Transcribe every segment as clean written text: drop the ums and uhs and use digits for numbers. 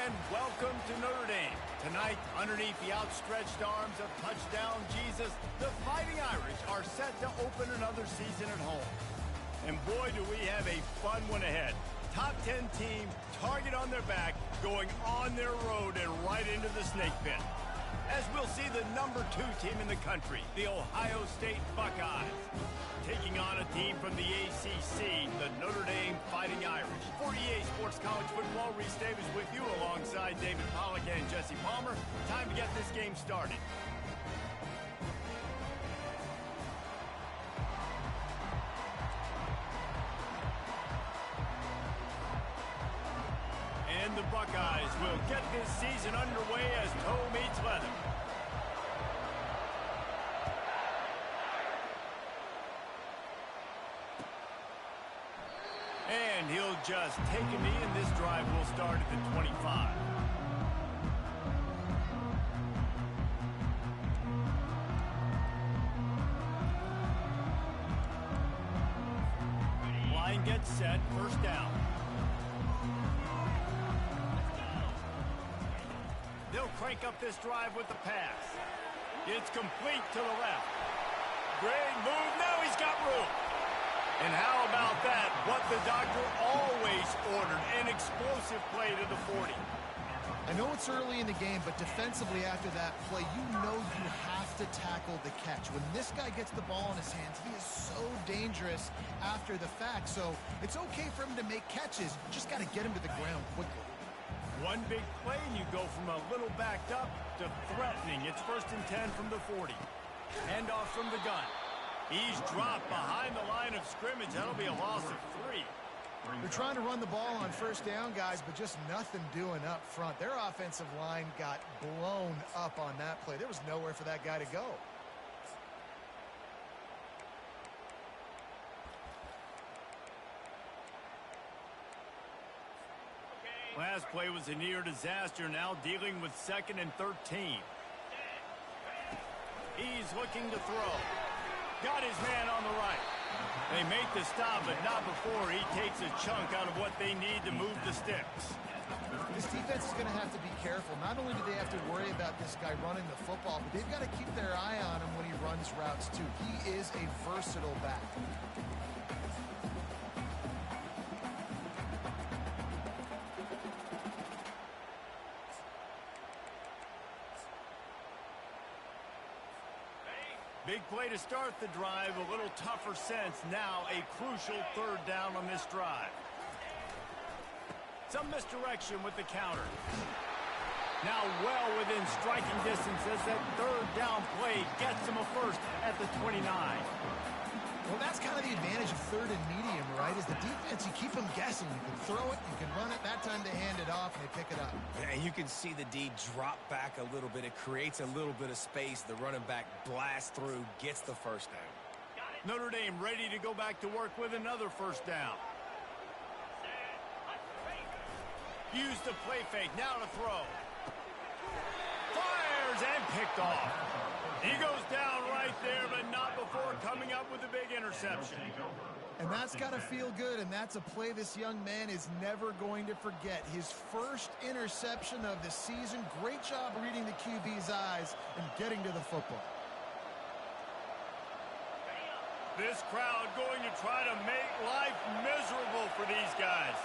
and welcome to Notre Dame. Tonight, underneath the outstretched arms of touchdown Jesus, the Fighting Irish are set to open another season at home. And boy, do we have a fun one ahead. Top 10 team, target on their back, going on their road and right into the snake pit. As we'll see the number 2 team in the country, the Ohio State Buckeyes, taking on a team from the ACC, the Notre Dame Fighting Irish. For EA Sports College Football, Reese Davis with you alongside David Pollack and Jesse Palmer. Time to get this game started. And the Buckeyes will get this season underway as toe meets leather. And he'll just take a knee, and this drive will start at the 25. Line gets set, first down. They'll crank up this drive with the pass. It's complete to the left. Great move. Now he's got room. And how about that? What the doctor always ordered, an explosive play to the 40. I know it's early in the game, but defensively after that play, you know you have to tackle the catch. When this guy gets the ball in his hands, he is so dangerous after the fact. So it's okay for him to make catches. Just got to get him to the ground quickly. One big play, and you go from a little backed up to threatening. It's 1st and 10 from the 40. Handoff from the gun. He's dropped behind the line of scrimmage. That'll be a loss of 3. They're trying to run the ball on first down, guys, but just nothing doing up front. Their offensive line got blown up on that play. There was nowhere for that guy to go. Last play was a near disaster, now dealing with 2nd and 13. He's looking to throw. Got his man on the right. They make the stop, but not before he takes a chunk out of what they need to move the sticks. This defense is going to have to be careful. Not only do they have to worry about this guy running the football, but they've got to keep their eye on him when he runs routes too. He is a versatile back. Big play to start the drive, a little tougher sense. Now a crucial 3rd down on this drive. Some misdirection with the counter. Now well within striking distance as that 3rd down play gets him a first at the 29. Well, that's kind of the advantage of 3rd and medium, right? Is the defense, you keep them guessing. You can throw it, you can run it. That time they hand it off, and they pick it up. And you can see the D drop back a little bit. It creates a little bit of space. The running back blasts through, gets the first down. Notre Dame ready to go back to work with another first down. Use the play fake, now to throw. Fires and picked off. He goes down right there, but not before coming up with a big interception. And that's got to feel good, and that's a play this young man is never going to forget. His first interception of the season. Great job reading the QB's eyes and getting to the football. This crowd going to try to make life miserable for these guys.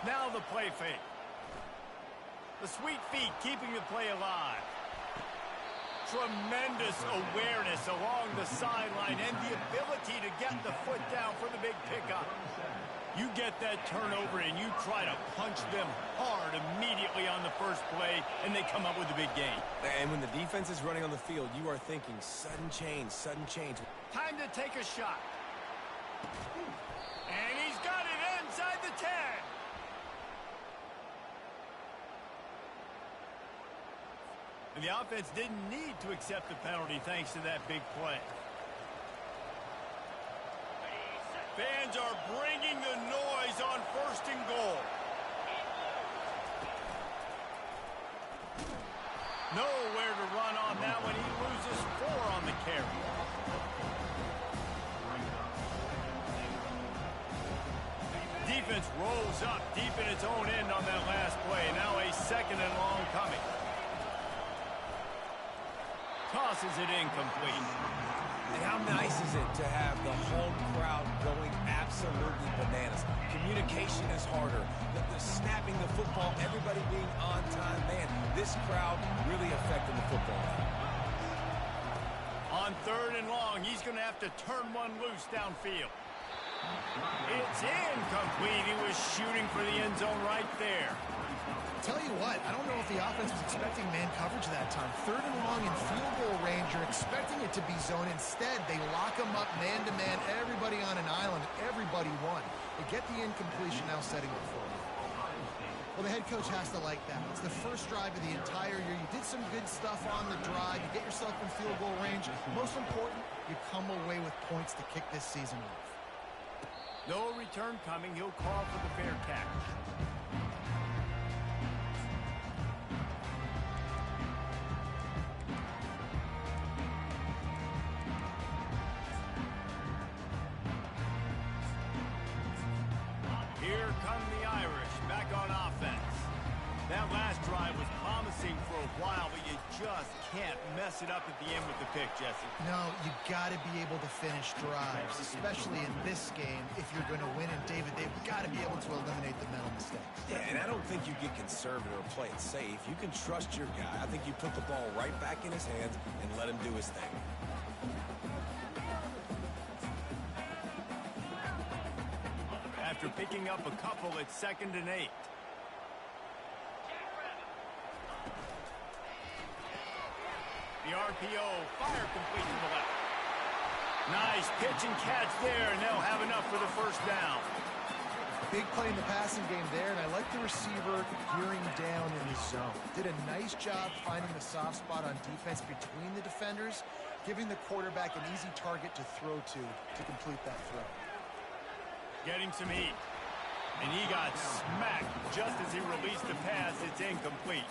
Now the play fake. The sweet feet keeping the play alive. Tremendous awareness along the sideline and the ability to get the foot down for the big pickup. You get that turnover and you try to punch them hard immediately on the first play, and they come up with a big gain. And when the defense is running on the field, you are thinking sudden change, sudden change. Time to take a shot. And he's got it inside the 10. And the offense didn't need to accept the penalty thanks to that big play. Fans are bringing the noise on 1st and goal. Nowhere to run on that one. He loses 4 on the carry. defense rolls up deep in its own end on that last play. Now a second and long coming. Tosses it incomplete. And how nice is it to have the home crowd going absolutely bananas? Communication is harder. The snapping the football, everybody being on time. Man, this crowd really affecting the football. On third and long, he's going to have to turn one loose downfield. It's incomplete. He was shooting for the end zone right there. Tell you what, I don't know if the offense was expecting man coverage that time. Third and long in field goal range, you're expecting it to be zone. Instead, they lock them up man-to-man, everybody on an island, everybody won. They get the incompletion, now setting the floor. Well, the head coach has to like that. It's the first drive of the entire year. You did some good stuff on the drive. You get yourself in field goal range. Most important, you come away with points to kick this season off. No return coming. He'll call for the fair catch. Here come the Irish back on offense. That last drive was promising for a while, but you just can't mess it up at the end with the pick, Jesse. No, you got to be able to finish drives, especially in this game if you're going to win. And David, they've got to be able to eliminate the mental mistakes. Yeah, and I don't think you get conservative or play it safe. You can trust your guy. I think you put the ball right back in his hands and let him do his thing. After picking up a couple, it's 2nd and 8. The RPO, fire complete to the left. Nice pitch and catch there, and they'll have enough for the first down. Big play in the passing game there, and I like the receiver gearing down in the zone. Did a nice job finding the soft spot on defense between the defenders, giving the quarterback an easy target to throw to complete that throw. Getting some heat. And he got smacked just as he released the pass. It's incomplete.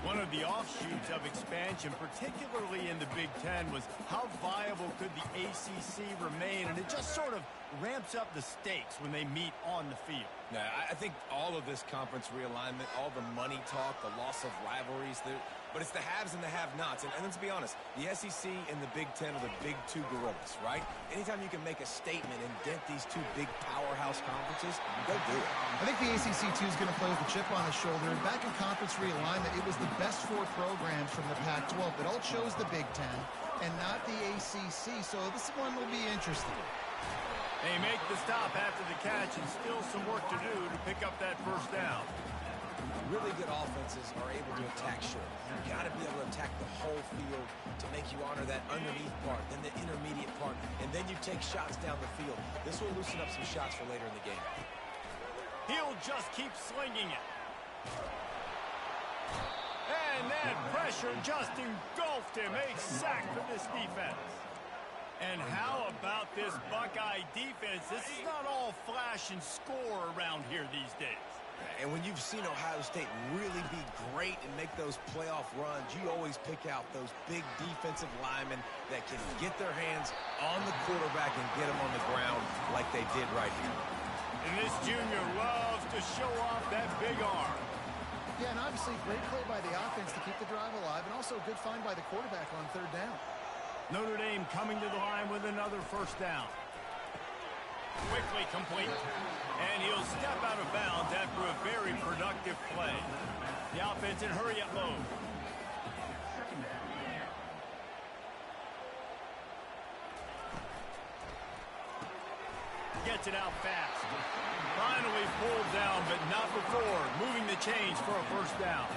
One of the offshoots of expansion, particularly in the Big Ten, was how viable could the ACC remain? And it just sort of ramps up the stakes when they meet on the field. Now, I think all of this conference realignment, all the money talk, the loss of rivalries, but it's the haves and the have-nots. And let's be honest, the SEC and the Big Ten are the big two gorillas, right? Anytime you can make a statement and dent these two big powerhouse conferences, go do it. I think the ACC, too, is going to play with the chip on his shoulder. And back in conference realignment, it was the best 4 programs from the Pac-12 that all chose the Big Ten and not the ACC. So this one will be interesting. They make the stop after the catch and still some work to do to pick up that first down. Really good offenses are able to attack short. You've got to be able to attack the whole field to make you honor that underneath part, then the intermediate part, and then you take shots down the field. This will loosen up some shots for later in the game. He'll just keep slinging it. And that pressure just engulfed him. A sack for this defense. And how about this Buckeye defense? This is not all flash and score around here these days. And when you've seen Ohio State really be great and make those playoff runs, you always pick out those big defensive linemen that can get their hands on the quarterback and get him on the ground like they did right here. And this junior loves to show off that big arm. Yeah, and obviously great play by the offense to keep the drive alive, and also a good find by the quarterback on 3rd down. Notre Dame coming to the line with another first down. Quickly complete. And he'll step out of bounds after a very productive play. The offense in hurry up mode. Gets it out fast. Finally pulled down, but not before. Moving the chains for a first down.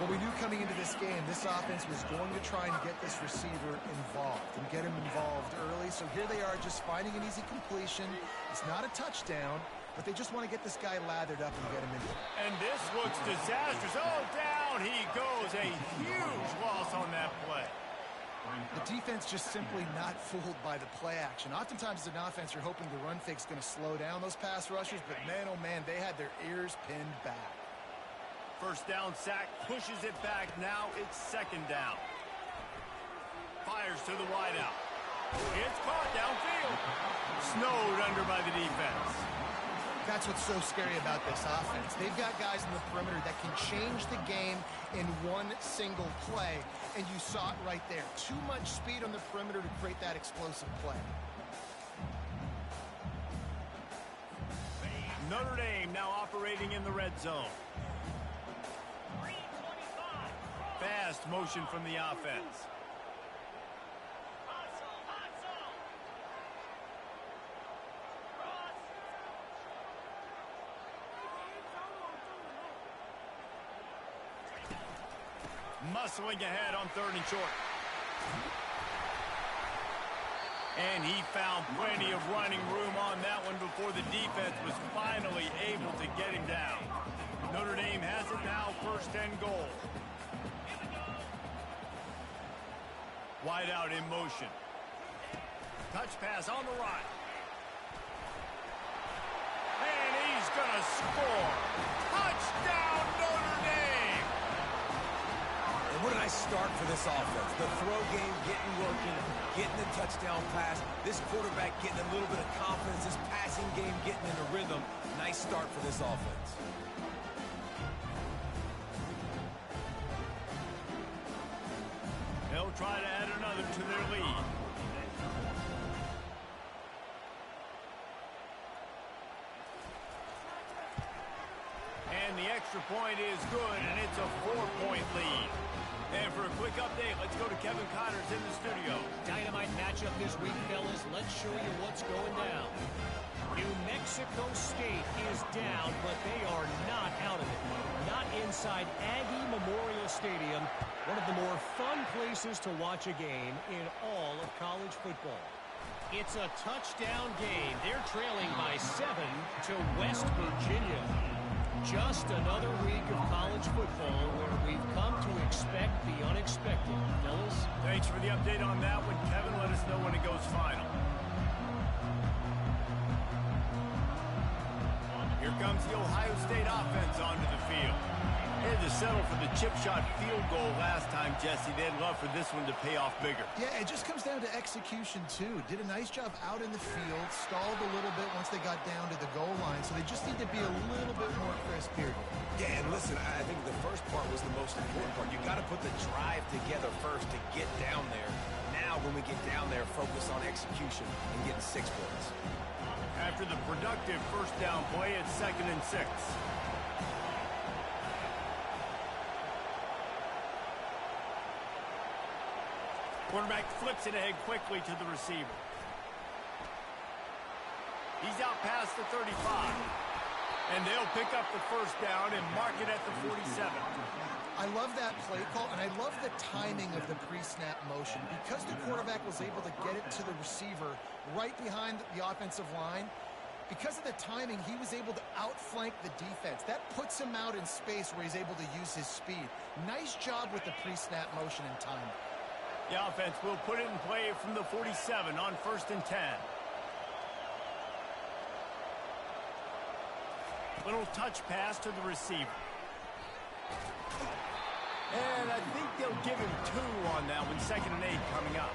Well, we knew coming into this game, this offense was going to try and get this receiver involved and get him involved early. So here they are just finding an easy completion. It's not a touchdown, but they just want to get this guy lathered up and get him in. And this looks disastrous. Oh, down he goes. A huge loss on that play. The defense just simply not fooled by the play action. Oftentimes as an offense, you're hoping the run fake's going to slow down those pass rushers, but man, oh man, they had their ears pinned back. First down sack, pushes it back. Now it's 2nd down. Fires to the wideout. It's caught downfield. Snowed under by the defense. That's what's so scary about this offense. They've got guys in the perimeter that can change the game in one single play, and you saw it right there. Too much speed on the perimeter to create that explosive play. Notre Dame now operating in the red zone. Fast motion from the offense. Muscling ahead on 3rd and short. And he found plenty of running room on that one before the defense was finally able to get him down. Notre Dame has it now, 1st and goal. Wide out in motion. Touch pass on the right. And he's going to score. Touchdown, Notre Dame! And what a nice start for this offense. The throw game getting working, getting the touchdown pass. This quarterback getting a little bit of confidence. This passing game getting into rhythm. Nice start for this offense. They'll try to add another to their lead. And the extra point is good, and it's a 4-point lead. And for a quick update, let's go to Kevin Connors in the studio. Dynamite matchup this week, fellas. Let's show you what's going down. New Mexico State is down, but they are not out of it. Not inside Aggie Memorial Stadium, one of the more fun places to watch a game in all of college football. It's a touchdown game. They're trailing by 7 to West Virginia. Just another week of college football where we've come to expect the unexpected. Fellas? Thanks for the update on that one, Kevin. Let us know when it goes final. Here comes the Ohio State offense onto the field. They had to settle for the chip shot field goal last time, Jesse. They'd love for this one to pay off bigger. Yeah, it just comes down to execution, too. Did a nice job out in the field, stalled a little bit once they got down to the goal line, so they just need to be a little bit more crisp here. Yeah, and listen, I think the first part was the most important part. You got to put the drive together first to get down there. Now, when we get down there, focus on execution and getting 6 points. After the productive first down play, it's 2nd and 6. Quarterback flips it ahead quickly to the receiver. He's out past the 35. And they'll pick up the first down and mark it at the 47. I love that play call, and I love the timing of the pre-snap motion. Because the quarterback was able to get it to the receiver right behind the offensive line, because of the timing, he was able to outflank the defense. That puts him out in space where he's able to use his speed. Nice job with the pre-snap motion and timing. The offense will put it in play from the 47 on 1st and 10. Little touch pass to the receiver. And I think they'll give him 2 on that one. 2nd and 8 coming up.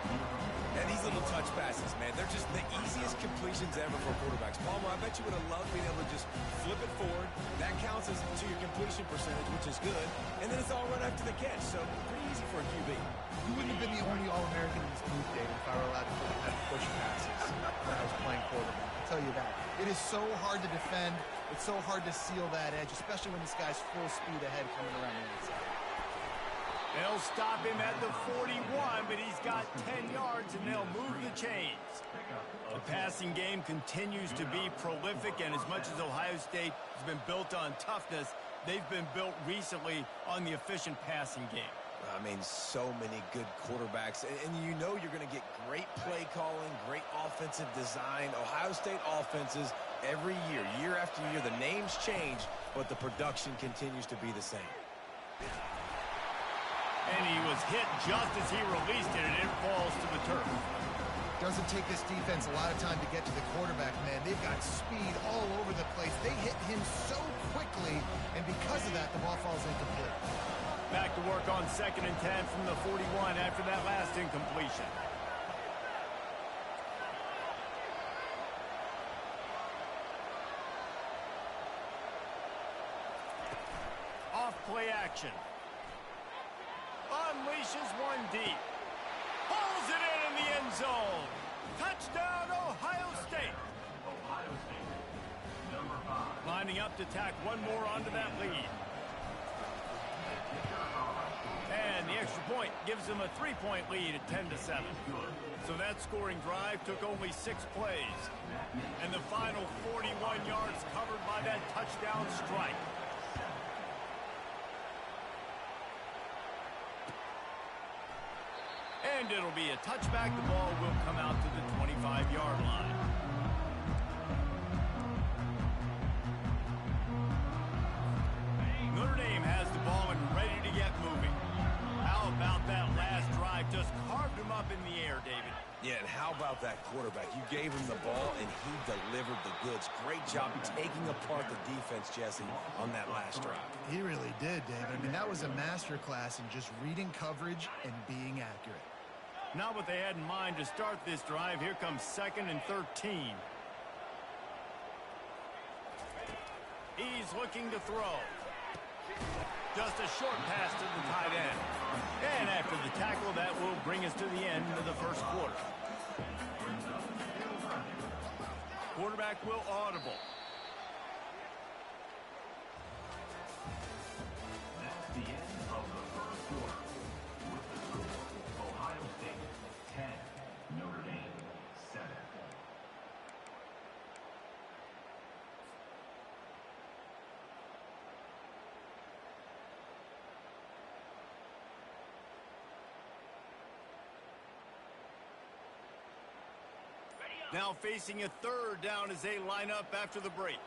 And these little touch passes, man, they're just the easiest completions ever for quarterbacks. Palmer, I bet you would have loved being able to just flip it forward. That counts as to your completion percentage, which is good. And then it's all right after the catch, so pretty easy for a QB. You wouldn't have been the only All-American in this booth, Dave, if I were allowed to have push passes when I was playing quarterback. I'll tell you that. It is so hard to defend. It's so hard to seal that edge, especially when this guy's full speed ahead coming around the inside. They'll stop him at the 41, but he's got 10 yards, and they'll move the chains. The passing game continues to be prolific, and as much as Ohio State has been built on toughness, they've been built recently on the efficient passing game. I mean, so many good quarterbacks, and you know you're going to get great play calling, great offensive design. Ohio State offenses every year, year after year, the names change, but the production continues to be the same. And he was hit just as he released it, and it falls to the turf. Doesn't take this defense a lot of time to get to the quarterback, man. They've got speed all over the place. They hit him so quickly, and because of that, the ball falls incomplete. Back to work on 2nd and 10 from the 41 after that last incompletion. action. Unleashes one deep. Pulls it in the end zone. Touchdown, Ohio State. Lining up to tack one more onto that lead. And the extra point gives them a 3-point lead at 10-7. So that scoring drive took only 6 plays. And the final 41 yards covered by that touchdown strike. And it'll be a touchback. The ball will come out to the 25-yard line. Notre Dame has the ball and ready to get moving. How about that last drive? Just carved him up in the air, David. Yeah, and how about that quarterback? You gave him the ball, and he delivered the goods. Great job taking apart the defense, Jesse, on that last drive. He really did, David. I mean, that was a masterclass in just reading coverage and being accurate. Not what they had in mind to start this drive. Here comes 2nd and 13. He's looking to throw. Just a short pass to the tight end. And after the tackle, that will bring us to the end of the first quarter. Quarterback will audible. That's the end of the first quarter. With the score, Ohio State 10, Notre Dame 7. Now facing a 3rd down as they line up after the break.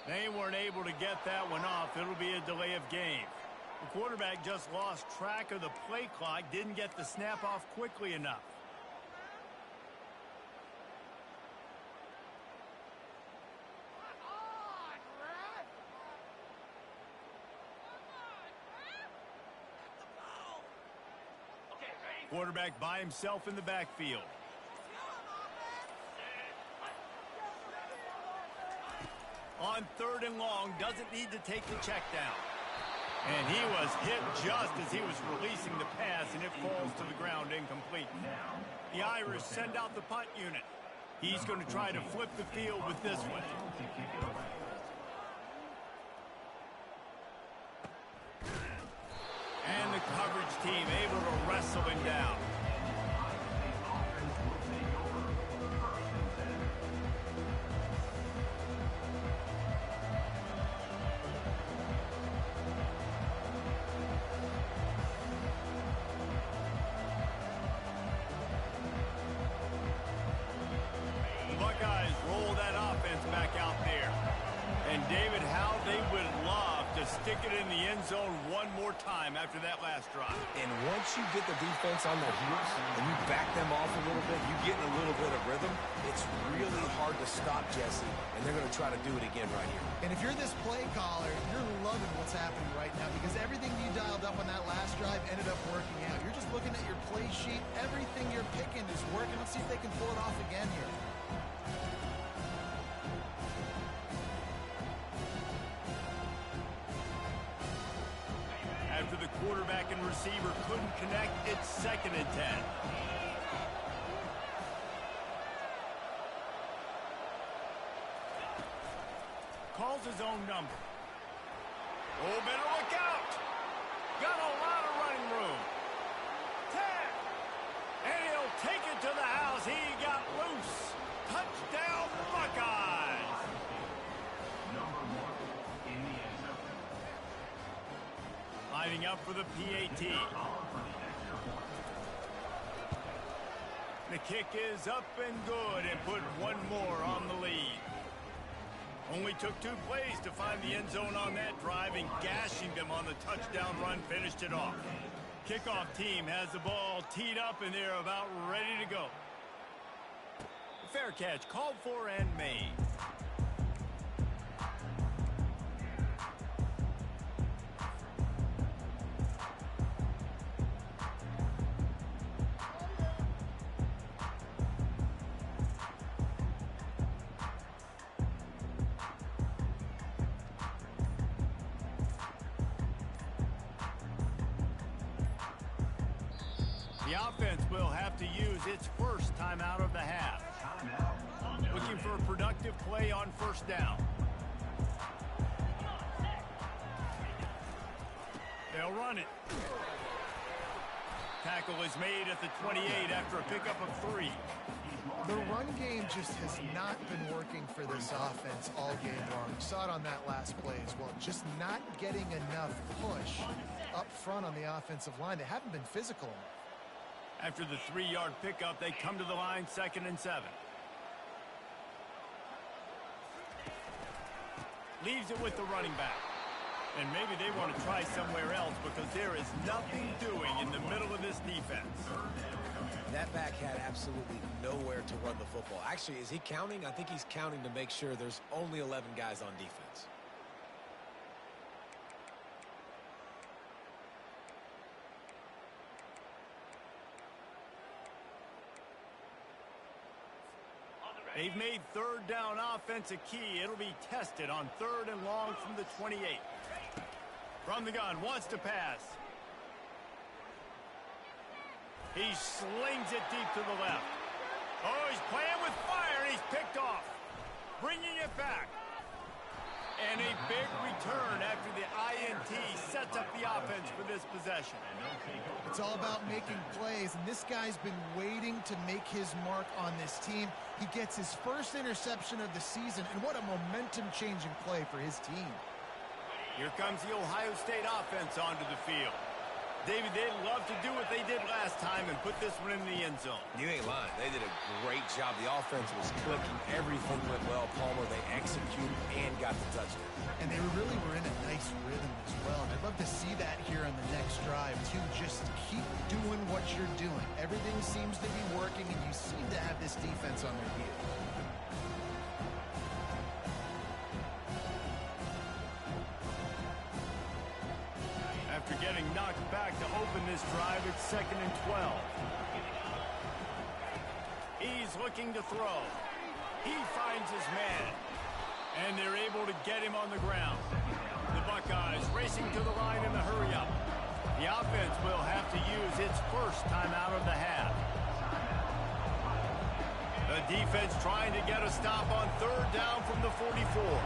They weren't able to get that one off. It'll be a delay of game. The quarterback just lost track of the play clock, didn't get the snap off quickly enough. Quarterback by himself in the backfield. On 3rd and long, doesn't need to take the check down. And he was hit just as he was releasing the pass, and it falls to the ground incomplete. The Irish send out the punt unit. He's going to try to flip the field with this one. And the coverage team able to wrestle him down. The Buckeyes roll that offense back out there. And David, how they would love to stick it in the end zone one more time after that last drive. And once you get the defense on their heels and you back them off a little bit, you get in a little bit of rhythm, it's really hard to stop, Jesse, and they're going to try to do it again right here. And if you're this play caller, you're loving what's happening right now because everything you dialed up on that last drive ended up working out. You're just looking at your play sheet. Everything you're picking is working. Let's see if they can pull it off again here. After the quarterback and receiver couldn't connect, it's 2nd and 10. Calls his own number. Oh, better look out. Got a lot of running room. 10. And he'll take it to the house. He got loose. Touchdown, Buckeyes. Lining up for the PAT. The kick is up and good and put one more on the lead. Only took 2 plays to find the end zone on that drive, and gashing them on the touchdown run finished it off. Kickoff team has the ball teed up and they're about ready to go. Fair catch called for and made. The offense will have to use its first timeout of the half. Looking for a productive play on first down. They'll run it. Tackle is made at the 28 after a pickup of 3. The run game just has not been working for this offense all game long. You saw it on that last play as well. Just not getting enough push up front on the offensive line. They haven't been physical enough. After the 3-yard pickup, they come to the line 2nd and 7. Leaves it with the running back. And maybe they want to try somewhere else because there is nothing doing in the middle of this defense. That back had absolutely nowhere to run the football. Actually, is he counting? I think he's counting to make sure there's only 11 guys on defense. They've made third down offense a key. It'll be tested on 3rd and long from the 28. From the gun, wants to pass. He slings it deep to the left. Oh, he's playing with fire, and he's picked off. Bringing it back. And a big return after the INT sets up the offense for this possession. It's all about making plays, and this guy's been waiting to make his mark on this team. He gets his first interception of the season, and what a momentum-changing play for his team. Here comes the Ohio State offense onto the field. David, they'd love to do what they did last time and put this one in the end zone. You ain't lying. They did a great job. The offense was clicking. Everything went well. Palmer, they executed and got the touchdown. And they really were in a nice rhythm as well. And I'd love to see that here on the next drive, too. Just keep doing what you're doing. Everything seems to be working, and you seem to have this defense on their heels. After getting knocked back to open this drive, it's 2nd and 12. He's looking to throw. He finds his man. And they're able to get him on the ground. The Buckeyes racing to the line in the hurry-up. The offense will have to use its first timeout of the half. The defense trying to get a stop on 3rd down from the 44.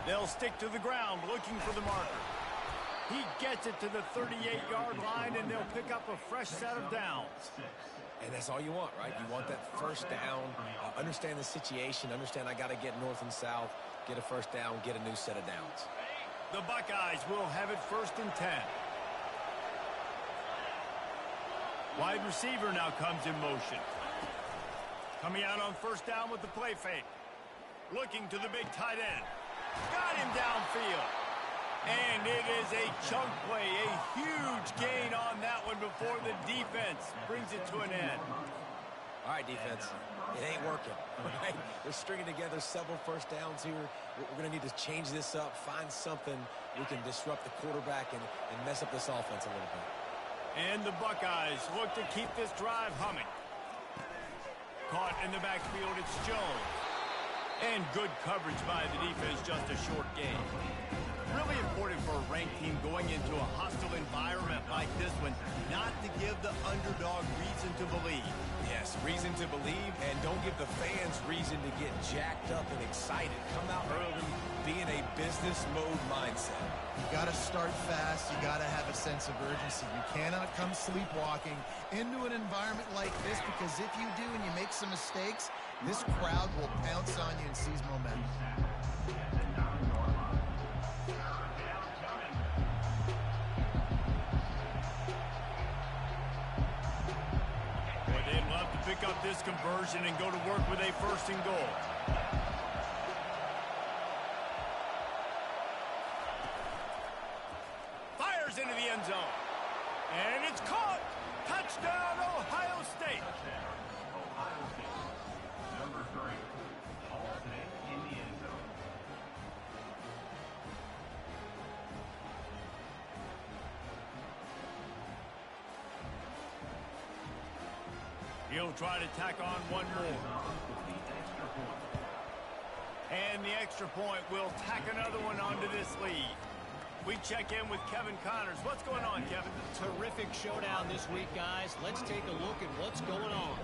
They'll stick to the ground looking for the marker. He gets it to the 38-yard line, and they'll pick up a fresh set of downs. And that's all you want, right? You want that first down, understand the situation, understand I got to get north and south, get a first down, get a new set of downs. The Buckeyes will have it 1st and 10. Wide receiver now comes in motion. Coming out on 1st down with the play fake. Looking to the big tight end. Got him downfield. And it is a chunk play, a huge gain on that one before the defense brings it to an end. All right, defense, it ain't working. Right? We're stringing together several first downs here. We're going to need to change this up, find something we can disrupt the quarterback and mess up this offense a little bit. And the Buckeyes look to keep this drive humming. Caught in the backfield, it's Jones. And good coverage by the defense, just a short gain. Really important for a ranked team going into a hostile environment like this one, not to give the underdog reason to believe. Yes, reason to believe, and don't give the fans reason to get jacked up and excited. Come out early, be in a business mode mindset. You got to start fast. You got to have a sense of urgency. You cannot come sleepwalking into an environment like this, because if you do and you make some mistakes, this crowd will pounce on you and seize momentum. Boy, they'd love to pick up this conversion and go to work with a 1st and goal. Fires into the end zone. And it's caught. Touchdown, Ohio State. Ohio State. Number 3. Halsted in the end zone. He'll try to tack on one more. And the extra point will tack another one onto this lead. We check in with Kevin Connors. What's going on, Kevin? Terrific showdown this week, guys. Let's take a look at what's going on.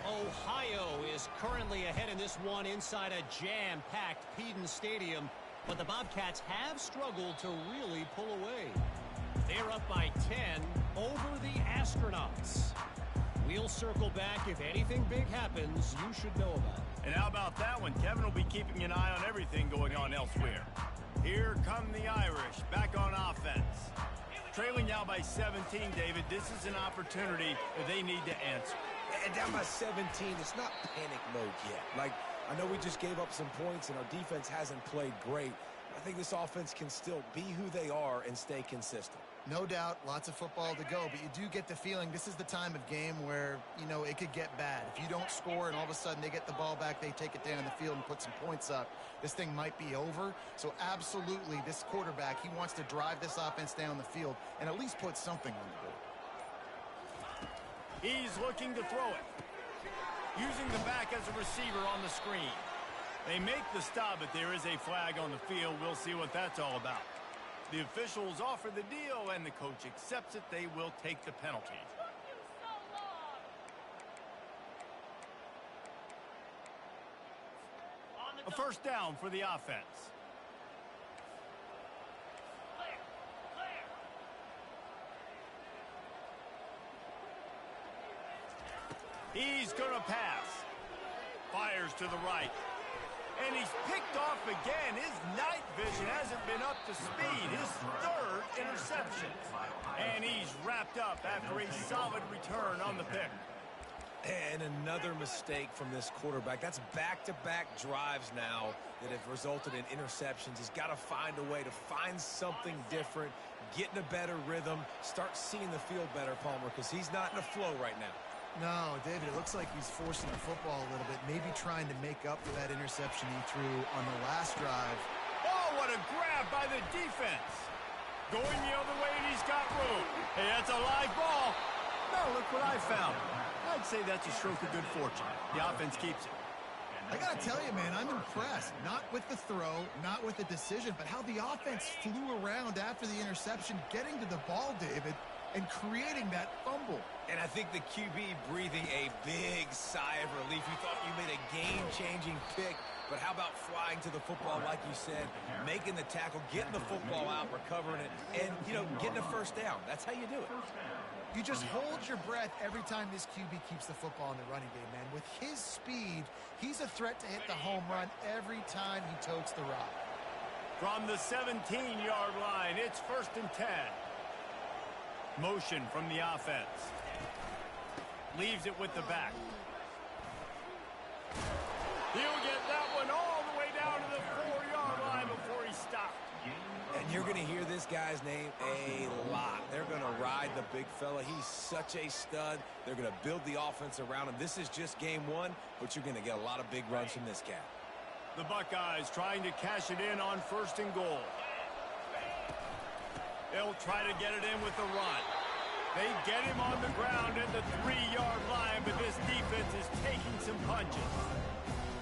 Ohio is currently ahead in this one inside a jam-packed Peden Stadium, but the Bobcats have struggled to really pull away. They're up by 10 over the Astronauts. We'll circle back. If anything big happens, you should know about it. And how about that one? Kevin will be keeping an eye on everything going on elsewhere. Here come the Irish, back on offense. Trailing now by 17, David. This is an opportunity that they need to answer. And down by 17, it's not panic mode yet. Like, I know we just gave up some points and our defense hasn't played great. I think this offense can still be who they are and stay consistent. No doubt, lots of football to go, but you do get the feeling this is the time of game where, you know, it could get bad. If you don't score and all of a sudden they get the ball back, they take it down the field and put some points up, this thing might be over. So absolutely, this quarterback, he wants to drive this offense down the field and at least put something on the board. He's looking to throw it. Using the back as a receiver on the screen. They make the stop, but there is a flag on the field. We'll see what that's all about. The officials offer the deal, and the coach accepts it. They will take the penalty. A first down for the offense. He's going to pass. Fires to the right. And he's picked off again. His night vision hasn't been up to speed. His third interception. And he's wrapped up after a solid return on the pick. And another mistake from this quarterback. That's back-to-back drives now that have resulted in interceptions. He's got to find a way to find something different, get in a better rhythm, start seeing the field better, Palmer, because he's not in a flow right now. No, David, it looks like he's forcing the football a little bit, maybe trying to make up for that interception he threw on the last drive. Oh, what a grab by the defense. Going the other way, and he's got room. Hey, that's a live ball. Now look what I found. I'd say that's a stroke of good fortune. The offense keeps it. I got to tell you, man, I'm impressed. Not with the throw, not with the decision, but how the offense flew around after the interception, getting to the ball, David, and creating that fumble. And I think the QB breathing a big sigh of relief. You thought you made a game-changing pick, but how about flying to the football, like you said, making the tackle, getting the football out, recovering it, and, you know, getting a first down. That's how you do it. You just hold your breath every time this QB keeps the football in the running game, man. With his speed, he's a threat to hit the home run every time he totes the rock. From the 17-yard line, it's 1st and 10. Motion from the offense. Leaves it with the back. He'll get that one all the way down to the 4-yard line before he stopped. And you're going to hear this guy's name a lot. They're going to ride the big fella. He's such a stud. They're going to build the offense around him. This is just game one, but you're going to get a lot of big runs from this cat. The Buckeyes trying to cash it in on 1st and goal. They'll try to get it in with the run. They get him on the ground at the 3-yard line, but this defense is taking some punches.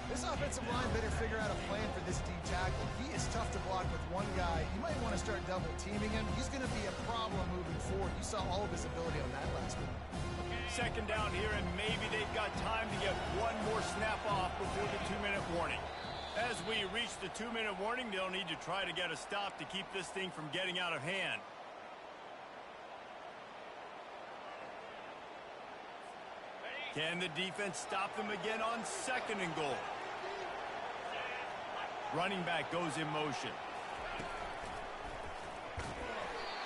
This offensive line better figure out a plan for this D tackle. He is tough to block with one guy. You might want to start double teaming him. He's going to be a problem moving forward. You saw all of his ability on that last one. Second down here, and maybe they've got time to get one more snap off before the 2-minute warning. As we reach the 2-minute warning, they'll need to try to get a stop to keep this thing from getting out of hand. Can the defense stop them again on 2nd and goal? Running back goes in motion.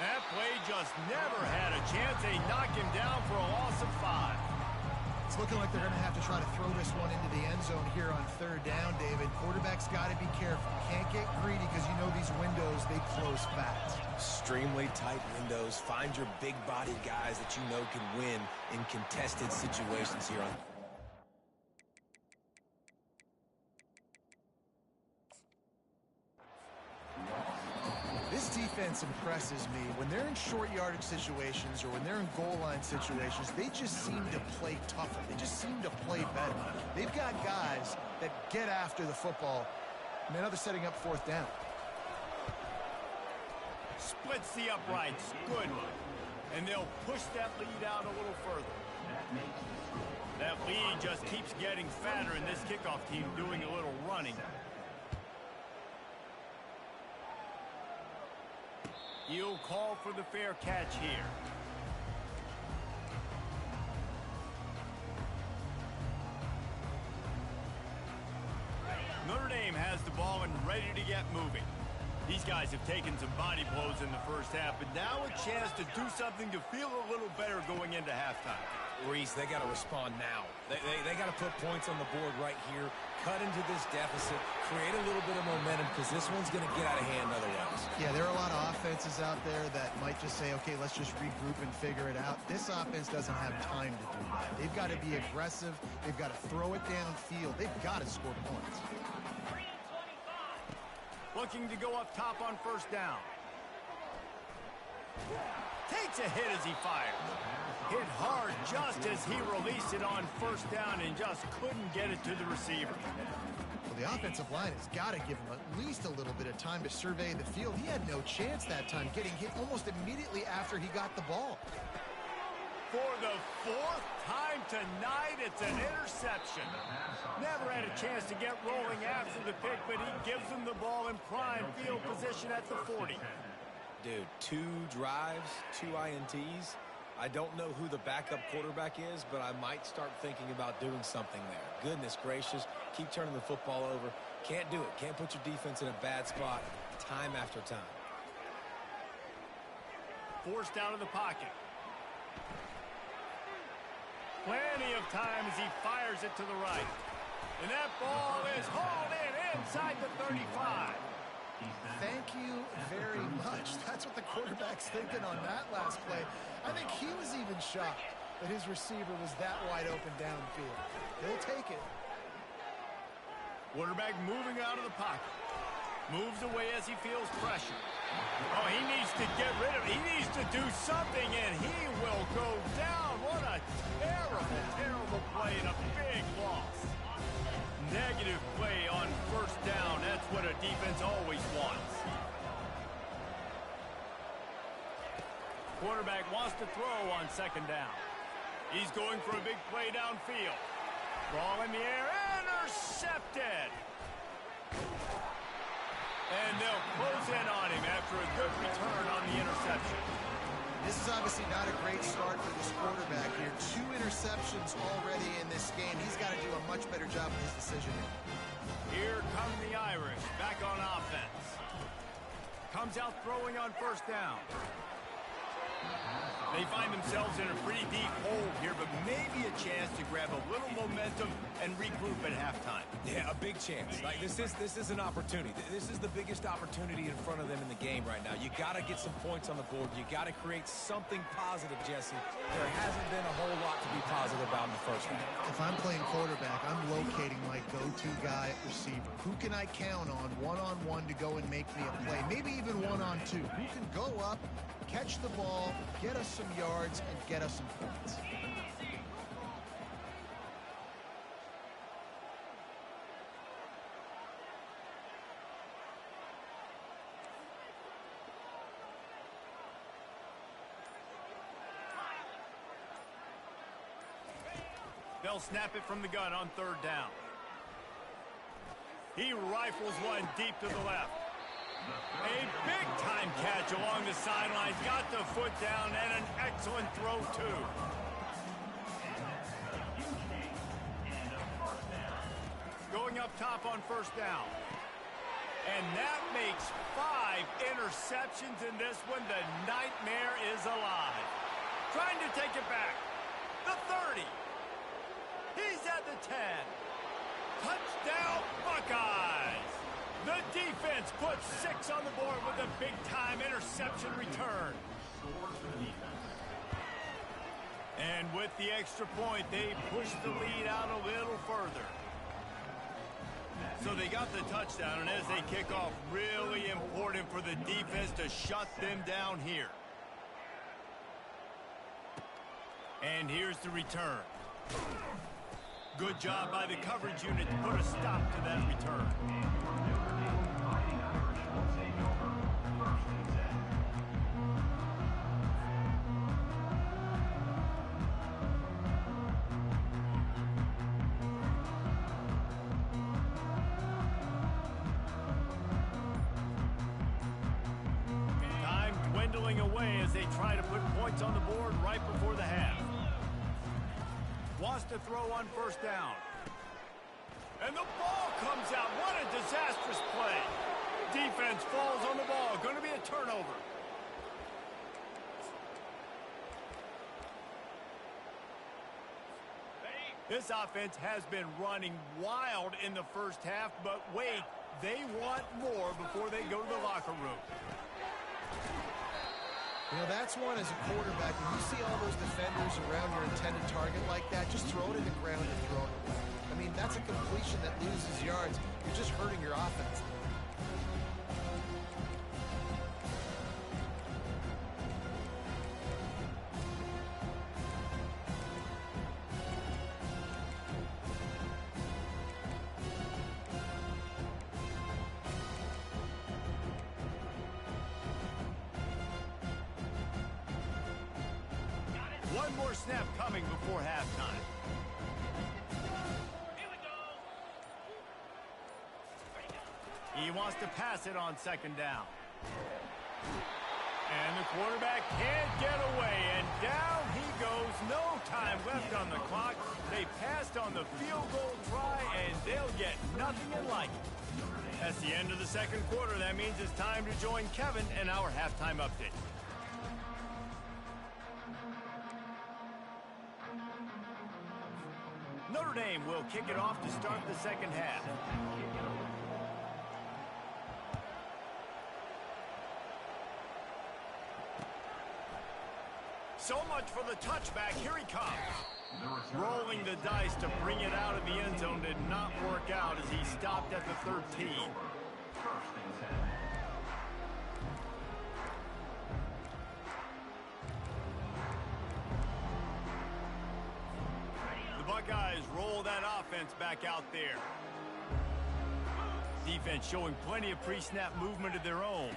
That play just never had a chance. They knock him down for a loss of 5. It's looking like they're going to have to try to throw this one into the end zone here on 3rd down, David. Quarterback's got to be careful. Can't get greedy because you know these windows, they close fast. Extremely tight windows. Find your big body guys that you know can win in contested situations here on. This defense impresses me. When they're in short yardage situations or when they're in goal line situations, they just seem to play tougher. They just seem to play better. They've got guys that get after the football. And now they're setting up 4th down. Splits the uprights. Good. And they'll push that lead out a little further. That lead just keeps getting fatter, and this kickoff team doing a little running. He'll call for the fair catch here. Notre Dame has the ball and ready to get moving. These guys have taken some body blows in the first half, but now a chance to do something to feel a little better going into halftime. Reese, they got to respond now. They got to put points on the board right here, cut into this deficit, create a little bit of momentum, because this one's going to get out of hand otherwise. Yeah, there are a lot of offenses out there that might just say, okay, let's just regroup and figure it out. This offense doesn't have time to do that. They've got to be aggressive. They've got to throw it downfield. They've got to score points. Looking to go up top on first down. Takes a hit as he fires. Hit hard just as he released it on first down and just couldn't get it to the receiver. Well, the offensive line has got to give him at least a little bit of time to survey the field. He had no chance that time, getting hit almost immediately after he got the ball. For the fourth time tonight, it's an interception. Never had a chance to get rolling after the pick, but he gives them the ball in prime field position at the 40. Dude, 2 drives, 2 INTs. I don't know who the backup quarterback is, but I might start thinking about doing something there. Goodness gracious, keep turning the football over. Can't do it. Can't put your defense in a bad spot time after time. Forced out of the pocket. Plenty of time as he fires it to the right. And that ball is hauled in inside the 35. Thank you very much. That's what the quarterback's thinking on that last play. I think he was even shocked that his receiver was that wide open downfield. He'll take it. Quarterback moving out of the pocket. Moves away as he feels pressure. Oh, he needs to get rid of it. He needs to do something, and he will go down. What a terrible, terrible play and a big loss. Negative play on first down. That's what a defense always wants. Quarterback wants to throw on second down. He's going for a big play downfield. Ball in the air, intercepted. And they'll close in on him after a good return on the interception. This is obviously not a great start for this quarterback here. 2 interceptions already in this game. He's got to do a much better job with his decision. Here come the Irish back on offense. Comes out throwing on first down. They find themselves in a pretty deep hole here, but maybe a chance to grab a little momentum and regroup at halftime. Yeah, a big chance. Like this is an opportunity. This is the biggest opportunity in front of them in the game right now. You got to get some points on the board. You got to create something positive, Jesse. There hasn't been a whole lot to be positive about in the first half. If I'm playing quarterback, I'm locating my go-to guy at receiver. Who can I count on one-on-one to go and make me a play? Maybe even one-on-two. Who can go up, catch the ball, get us some yards, and get us some points. They'll snap it from the gun on third down. He rifles one deep to the left. A big-time catch along the sidelines. Got the foot down and an excellent throw, too. Going up top on first down. And that makes 5 interceptions in this one. The nightmare is alive. Trying to take it back. The 30. He's at the 10. Touchdown, Buckeyes. The defense puts 6 on the board with a big-time interception return. And with the extra point, they push the lead out a little further. So they got the touchdown, and as they kick off, really important for the defense to shut them down here. And here's the return. Good job by the coverage unit to put a stop to that return. peeling away as they try to put points on the board right before the half. Wants to throw on first down. And the ball comes out. What a disastrous play. Defense falls on the ball. Going to be a turnover. This offense has been running wild in the first half, but wait, they want more before they go to the locker room. You know, that's one as a quarterback. When you see all those defenders around your intended target like that, just throw it in the ground and throw it away. I mean, that's a completion that loses yards. You're just hurting your offense. One more snap coming before halftime. He wants to pass it on second down. And the quarterback can't get away, and down he goes. No time left on the clock. They passed on the field goal try, and they'll get nothing in like it. That's the end of the second quarter. That means it's time to join Kevin and our halftime update. Notre Dame will kick it off to start the second half. So much for the touchback. Here he comes. Rolling the dice to bring it out of the end zone did not work out as he stopped at the 13. Buckeyes roll that offense back out there. Defense showing plenty of pre-snap movement of their own.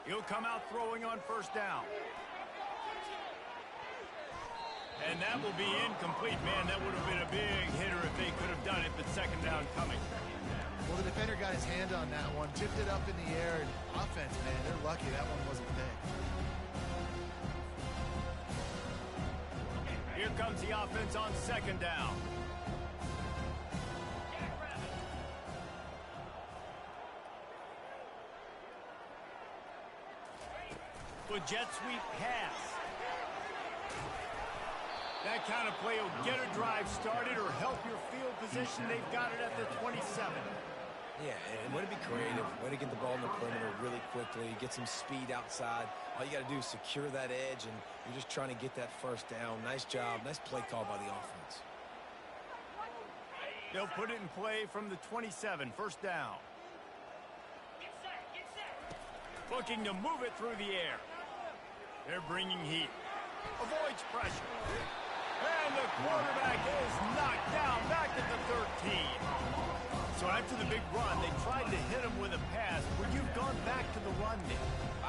He'll come out throwing on first down. And that will be incomplete. Man, that would have been a big hitter if they could have done it, but second down coming. Well, the defender got his hand on that one, tipped it up in the air, and offense, man, they're lucky that one wasn't big. Here comes the offense on second down. With jet sweep pass. That kind of play will get a drive started or help your field position. They've got it at the 27. Yeah, and way to be creative, way to get the ball in the perimeter really quickly, get some speed outside. All you got to do is secure that edge, and you're just trying to get that first down. Nice job. Nice play call by the offense. They'll put it in play from the 27, first down. Looking to move it through the air. They're bringing heat. Avoids pressure. And the quarterback is knocked down back at the 13. So after the big run, they tried to hit him with a pass. Would you have gone back to the run, Nick?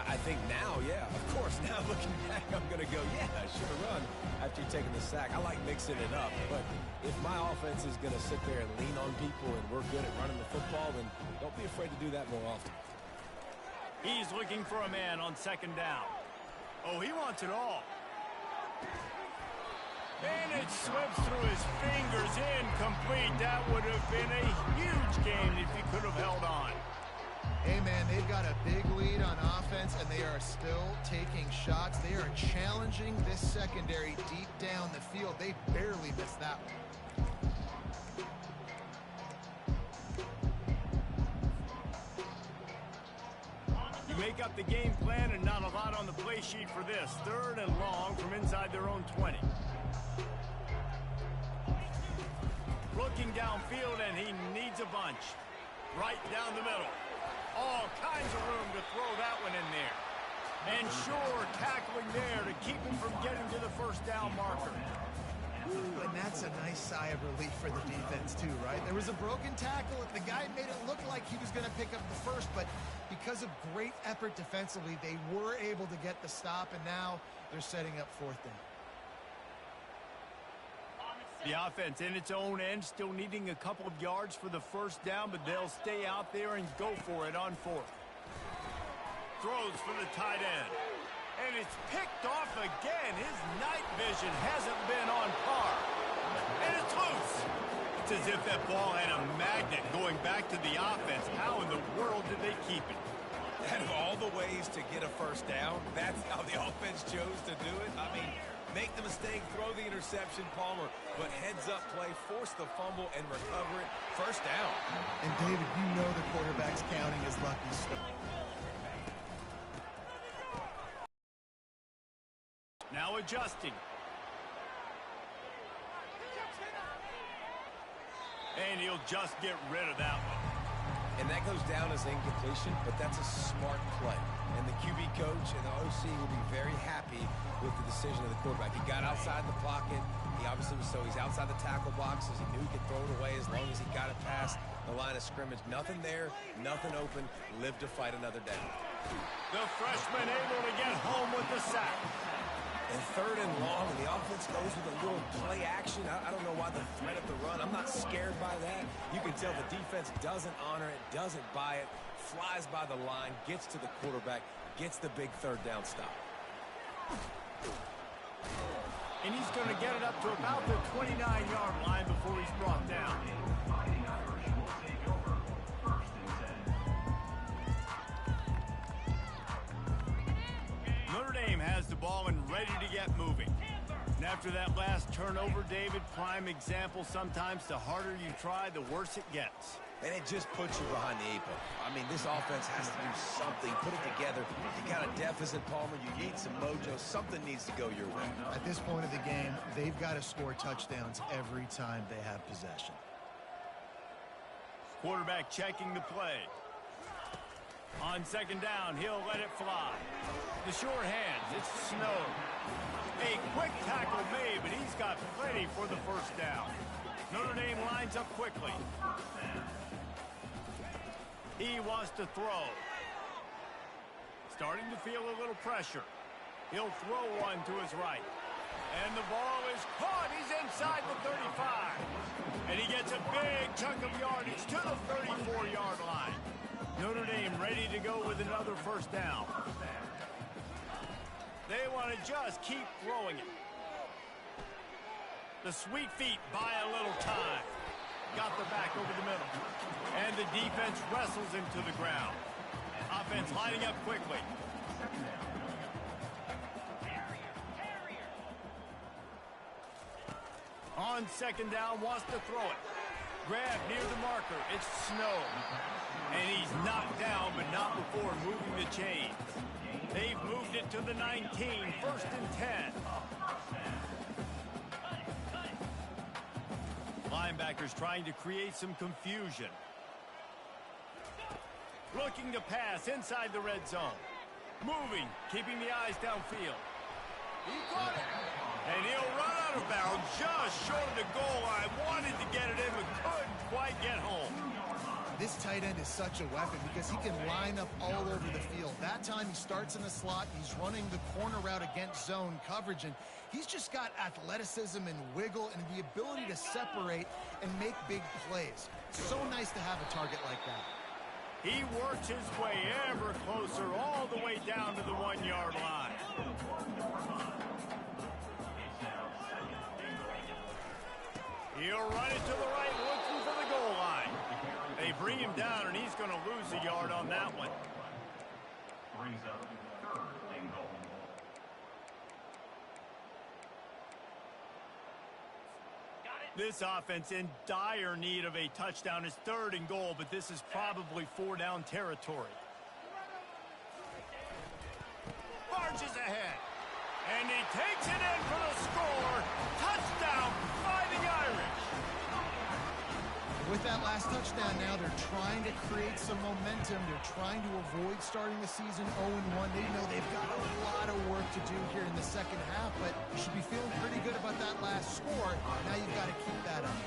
I think now, yeah. Of course, now looking back, I'm going to go, yeah, I should have run after taking the sack. I like mixing it up. But if my offense is going to sit there and lean on people and we're good at running the football, then don't be afraid to do that more often. He's looking for a man on second down. Oh, he wants it all. And it slips through his fingers, incomplete. That would have been a huge game if he could have held on. Hey, man, they've got a big lead on offense, and they are still taking shots. They are challenging this secondary deep down the field. They barely missed that one. You make up the game plan and not a lot on the play sheet for this. Third and long from inside their own 20. Looking downfield, and he needs a bunch. Right down the middle. All kinds of room to throw that one in there. And sure, tackling there to keep him from getting to the first down marker. Ooh, and that's a nice sigh of relief for the defense, too, right? There was a broken tackle. The guy made it look like he was going to pick up the first, but because of great effort defensively, they were able to get the stop, and now they're setting up fourth down. The offense in its own end still needing a couple of yards for the first down, but they'll stay out there and go for it on fourth. Throws for the tight end. And it's picked off again. His night vision hasn't been on par. And it's loose. It's as if that ball had a magnet going back to the offense. How in the world did they keep it? Out of all the ways to get a first down, that's how the offense chose to do it. I mean, make the mistake, throw the interception, Palmer, but heads-up play, force the fumble, and recover it. First down. And, David, you know the quarterback's counting his lucky stuff. Now adjusting. And he'll just get rid of that one. And that goes down as incompletion, but that's a smart play. And the QB coach and the OC will be very happy with the decision of the quarterback. He got outside the pocket. He obviously was he's outside the tackle boxes. He knew he could throw it away as long as he got it past the line of scrimmage. Nothing there, nothing open. Live to fight another down. The freshman able to get home with the sack. And third and long, and the offense goes with a little play action. I don't know why the threat of the run. I'm not scared by that. You can tell the defense doesn't honor it, doesn't buy it, flies by the line, gets to the quarterback, gets the big third down stop. And he's going to get it up to about the 29-yard line before he's brought down. Fighting Irish will take over. First and 10. Notre Dame has the ball and ready to get moving. And after that last turnover, David, prime example, sometimes the harder you try, the worse it gets. And it just puts you behind the 8 ball. I mean, this offense has to do something, put it together. You got a deficit, Palmer. You need some mojo. Something needs to go your way. At this point of the game, they've got to score touchdowns every time they have possession. Quarterback checking the play. On second down, he'll let it fly. The short hands, it's Snow. A quick tackle made, but he's got plenty for the first down. Notre Dame lines up quickly. He wants to throw. Starting to feel a little pressure. He'll throw one to his right. And the ball is caught. He's inside the 35. And he gets a big chunk of yardage to the 34-yard line. Notre Dame ready to go with another first down. They want to just keep throwing it. The sweet feet buy a little time. Got the back over the middle. And the defense wrestles him to the ground. Offense lining up quickly. On second down, wants to throw it. Grab near the marker. It's Snow. And he's knocked down, but not before moving the chains. They've moved it to the 19, first and 10. Linebackers trying to create some confusion. Looking to pass inside the red zone. Moving, keeping the eyes downfield. He caught it. And he'll run out of bounds just short of the goal line. Wanted to get it in, but couldn't quite get home. This tight end is such a weapon because he can line up all over the field. That time he starts in the slot. He's running the corner route against zone coverage, and he's just got athleticism and wiggle and the ability to separate and make big plays. It's so nice to have a target like that. He works his way ever closer all the way down to the 1-yard line. He'll run it to the right, looking for the goal line. They bring him down, and he's going to lose a yard on that one. Brings up third and goal. This offense in dire need of a touchdown. Is third and goal, but this is probably 4-down territory. Barges ahead. And he takes it in for the score. Touchdown, Fighting Irish. With that last touchdown now, they're trying to create some momentum. They're trying to avoid starting the season 0-1. They know they've got a lot of work to do here in the second half, but you should be feeling pretty good about that last score. Now you've got to keep that up.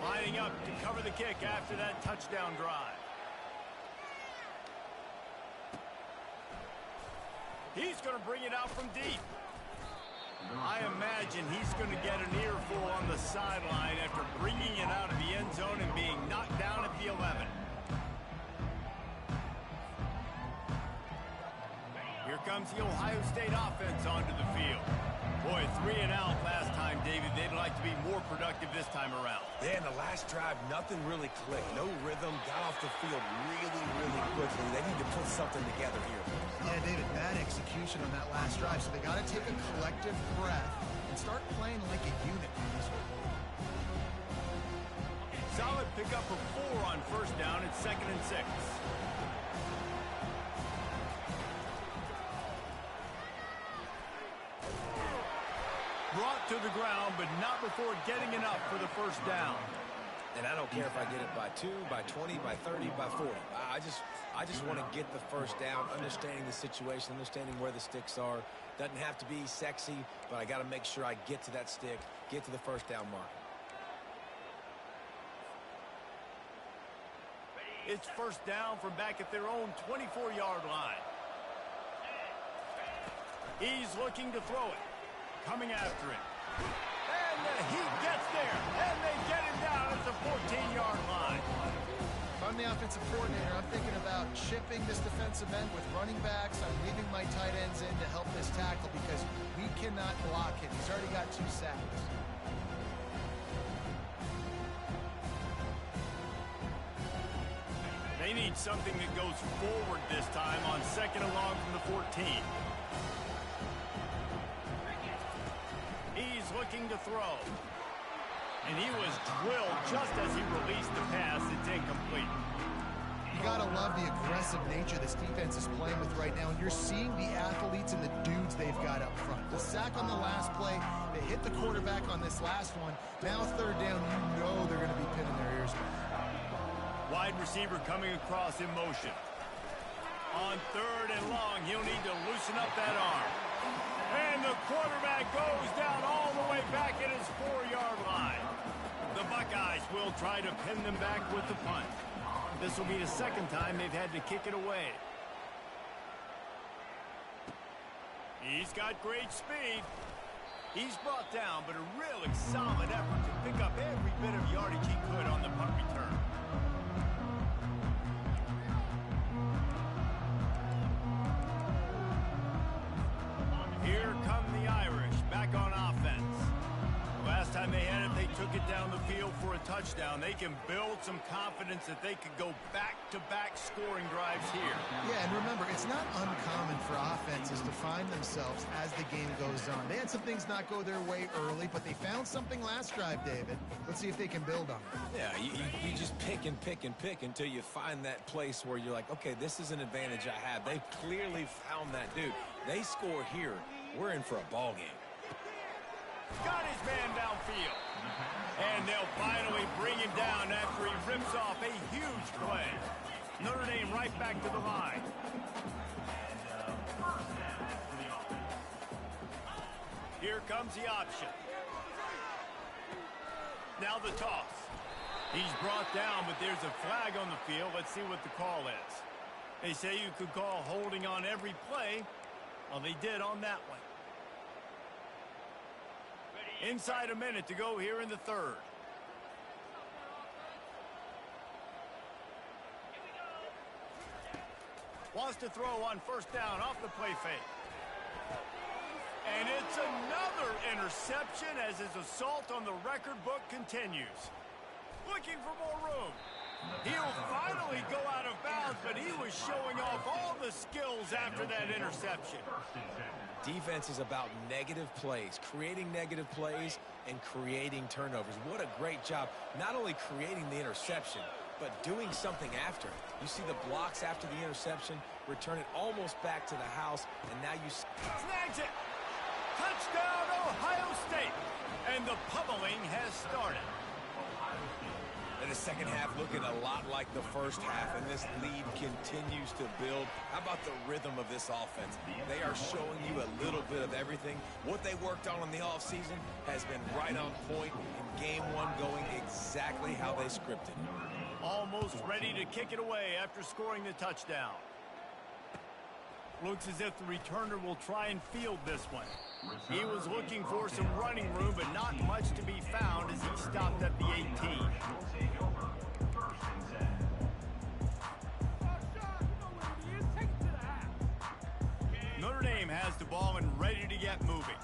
Lining up to cover the kick after that touchdown drive. He's going to bring it out from deep. I imagine he's going to get an earful on the sideline after bringing it out of the end zone and being knocked down at the 11. Here comes comes the Ohio State offense onto the field. Boy, 3 and out last time, David. They'd like to be more productive this time around. Yeah, in the last drive, nothing really clicked. No rhythm, got off the field really quickly. They need to put something together here. Yeah, David, bad execution on that last drive, so they got to take a collective breath and start playing like a unit on this one. Solid pickup of 4 on first down. It's 2nd and 6. Brought to the ground, but not before getting enough for the first down. And I don't care if I get it by 2, by 20, by 30, by 40. I just want to get the first down, understanding the situation, understanding where the sticks are. Doesn't have to be sexy, but I got to make sure I get to that stick, get to the first down mark. It's first down from back at their own 24-yard line. He's looking to throw it. Coming after him. And he gets there. And they get him down at the 14-yard line. If I'm the offensive coordinator, I'm thinking about chipping this defensive end with running backs. I'm leaving my tight ends in to help this tackle because we cannot block him. He's already got 2 sacks. They need something that goes forward this time on 2nd and long from the 14. He's looking to throw. And he was drilled just as he released the pass. It's incomplete. You gotta love the aggressive nature this defense is playing with right now, and you're seeing the athletes and the dudes they've got up front. The sack on the last play, they hit the quarterback on this last one. Now 3rd down, you know they're gonna be pinning their ears back. Wide receiver coming across in motion. On 3rd and long, he'll need to loosen up that arm. And the quarterback goes down all the way back at his 4-yard line. The Buckeyes will try to pin them back with the punt. This will be the 2nd time they've had to kick it away. He's got great speed. He's brought down, but a really solid effort to pick up every bit of yardage he could on the punt return. Here come the Irish, back on offense. Last time they had it, they took it down the field for a touchdown. They can build some confidence that they could go back-to-back scoring drives here. Yeah, and remember, it's not uncommon for offenses to find themselves as the game goes on. They had some things not go their way early, but they found something last drive, David. Let's see if they can build on it. Yeah, you just pick and pick and pick until you find that place where you're like, okay, this is an advantage I have. They clearly found that dude. They score here, we're in for a ball game. Got his man downfield. And they'll finally bring him down after he rips off a huge play. Notre Dame right back to the line. Here comes the option. Now the toss. He's brought down, but there's a flag on the field. Let's see what the call is. They say you could call holding on every play. Well, they did on that one. Inside a minute to go here in the 3rd. Wants to throw on first down off the play fake. And it's another interception as his assault on the record book continues. Looking for more room. He'll finally go out of bounds, but he was showing off all the skills after that interception. Defense is about negative plays, creating negative plays and creating turnovers. What a great job, not only creating the interception, but doing something after it. You see the blocks after the interception, return it almost back to the house, and now you... Snags it! Touchdown, Ohio State! And the pummeling has started. And the second half looking a lot like the first half, and this lead continues to build. How about the rhythm of this offense? They are showing you a little bit of everything. What they worked on in the offseason has been right on point, in game 1 going exactly how they scripted. Almost ready to kick it away after scoring the touchdown. Looks as if the returner will try and field this one. He was looking for some running room, but not much to be found as he stopped at the 18. Notre Dame ball and ready to get moving.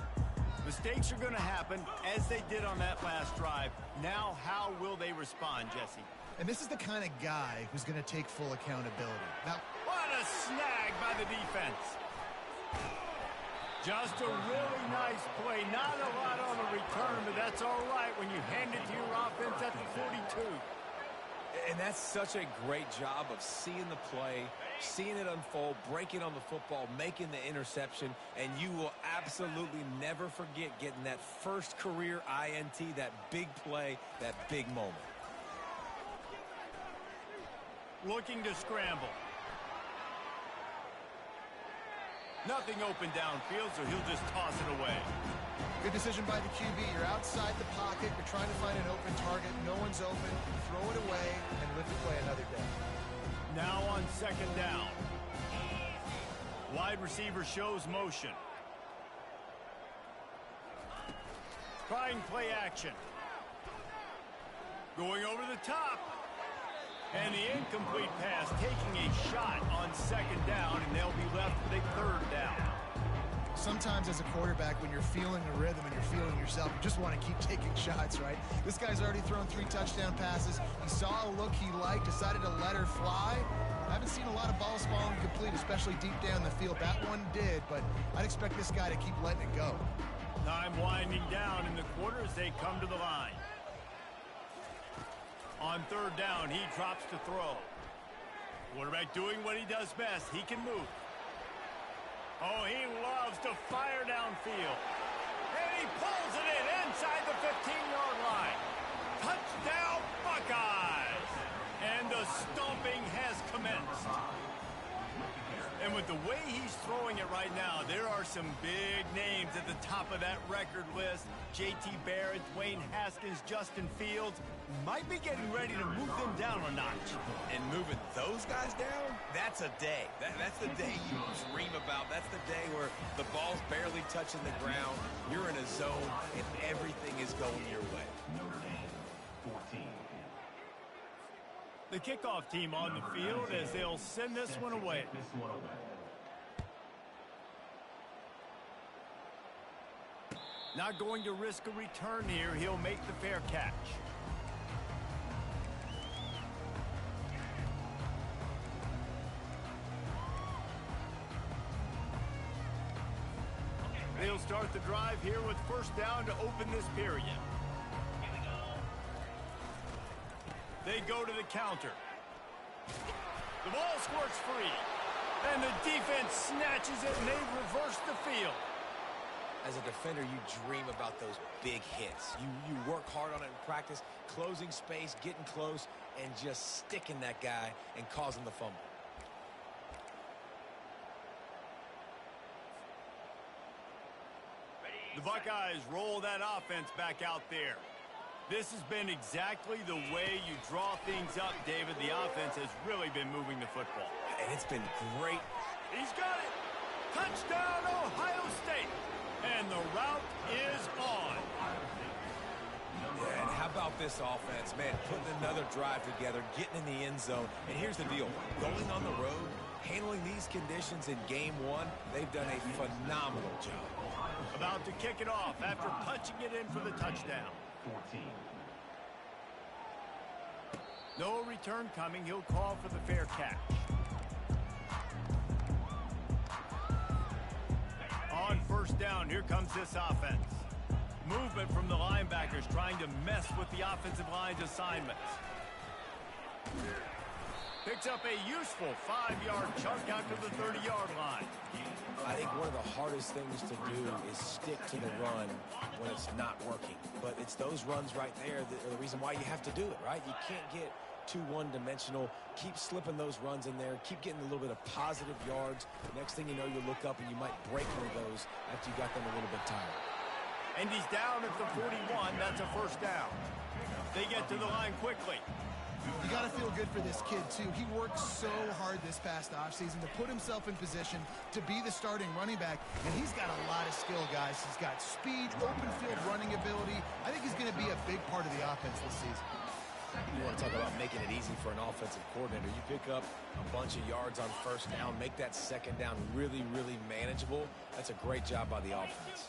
Mistakes are going to happen, as they did on that last drive. Now, how will they respond, Jesse? And this is the kind of guy who's going to take full accountability. Now, what a snag by the defense. Just a really nice play. Not a lot on the return, but that's all right when you hand it to your offense at the 42. And that's such a great job of seeing the play, seeing it unfold, breaking on the football, making the interception, and you will absolutely never forget getting that first career INT, that big play, that big moment. Looking to scramble. Nothing open downfield, so he'll just toss it away. Good decision by the QB. You're outside the pocket. You're trying to find an open target. No one's open. Throw it away and live to play another day. Now on second down. Wide receiver shows motion. Trying play action. Going over the top. And the incomplete pass, taking a shot on second down, and they'll be left with a third down. Sometimes as a quarterback, when you're feeling the rhythm and you're feeling yourself, you just want to keep taking shots, right? This guy's already thrown 3 touchdown passes. He saw a look he liked, decided to let her fly. I haven't seen a lot of balls falling complete, especially deep down the field. That one did, but I'd expect this guy to keep letting it go. Time winding down in the quarter as they come to the line. On third down, he drops to throw. Quarterback doing what he does best. He can move. Oh, he loves to fire downfield. And he pulls it in inside the 15-yard line. Touchdown, Buckeyes! And the stomping has commenced. And with the way he's throwing it right now, there are some big names at the top of that record list. J.T. Barrett, Dwayne Haskins, Justin Fields might be getting ready to move them down a notch. And moving those guys down, that's a day. That's the day you dream about. That's the day where the ball's barely touching the ground. You're in a zone, and everything is going your way. Notre Dame, 14. The kickoff team on the field as they'll send this one away. Not going to risk a return here. He'll make the fair catch. They'll start the drive here with first down to open this period. They go to the counter. The ball squirts free. And the defense snatches it, and they reverse the field. As a defender, you dream about those big hits. You work hard on it in practice, closing space, getting close, and just sticking that guy and causing the fumble. The Buckeyes roll that offense back out there. This has been exactly the way you draw things up, David. The offense has really been moving the football. And it's been great. He's got it. Touchdown, Ohio State. And the route is on. Yeah, and how about this offense, man? Putting another drive together, getting in the end zone. And here's the deal. Going on the road, handling these conditions in game one, they've done a phenomenal job. About to kick it off after punching it in for the touchdown. 14. No return coming. He'll call for the fair catch. On first down, here comes this offense. Movement from the linebackers trying to mess with the offensive line's assignments. Picks up a useful 5-yard chunk out to the 30-yard line. I think one of the hardest things to do is stick to the run when it's not working. But it's those runs right there that are the reason why you have to do it, right? You can't get too one-dimensional. Keep slipping those runs in there. Keep getting a little bit of positive yards. Next thing you know, you look up and you might break one of those after you got them a little bit tired. And he's down at the 41. That's a first down. They get to the line quickly. You got to feel good for this kid, too. He worked so hard this past offseason to put himself in position to be the starting running back, and he's got a lot of skill, guys. He's got speed, open field running ability. I think he's going to be a big part of the offense this season. You want to talk about making it easy for an offensive coordinator. You pick up a bunch of yards on first down, make that second down really, really manageable. That's a great job by the offense.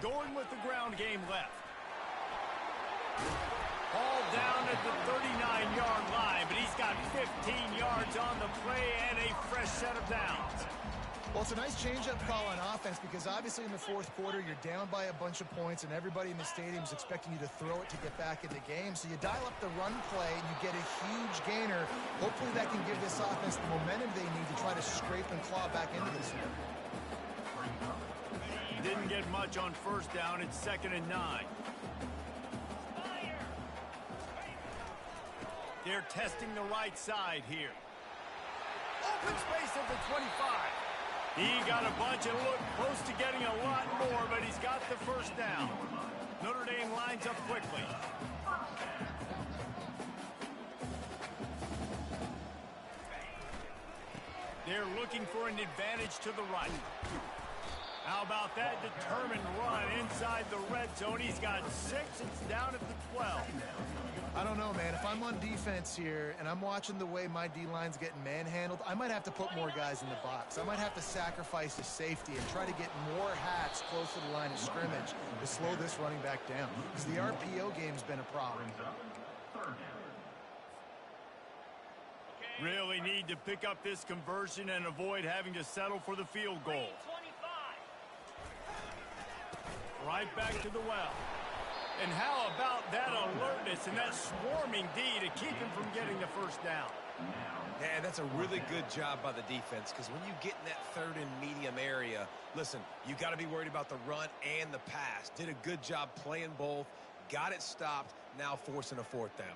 Going with the ground game left. Ball down at the 39-yard line, but he's got 15 yards on the play and a fresh set of downs. Well, it's a nice change-up call on offense because obviously in the fourth quarter, you're down by a bunch of points and everybody in the stadium is expecting you to throw it to get back in the game. So you dial up the run play and you get a huge gainer. Hopefully that can give this offense the momentum they need to try to scrape and claw back into this one. Didn't get much on first down. It's 2nd and 9. They're testing the right side here. Open space at the 25. He got a bunch and looked close to getting a lot more, but he's got the first down. Notre Dame lines up quickly. They're looking for an advantage to the right. How about that determined run inside the red zone? He's got 6. It's down at the 12. I don't know, man. If I'm on defense here and I'm watching the way my D-line's getting manhandled, I might have to put more guys in the box. I might have to sacrifice a safety and try to get more hats close to the line of scrimmage to slow this running back down. Because the RPO game's been a problem. Really need to pick up this conversion and avoid having to settle for the field goal. Right back to the well. And how about that alertness and that swarming D to keep him from getting the first down? Yeah, that's a really good job by the defense because when you get in that 3rd and medium area, listen, you got to be worried about the run and the pass. Did a good job playing both, got it stopped, now forcing a 4th down.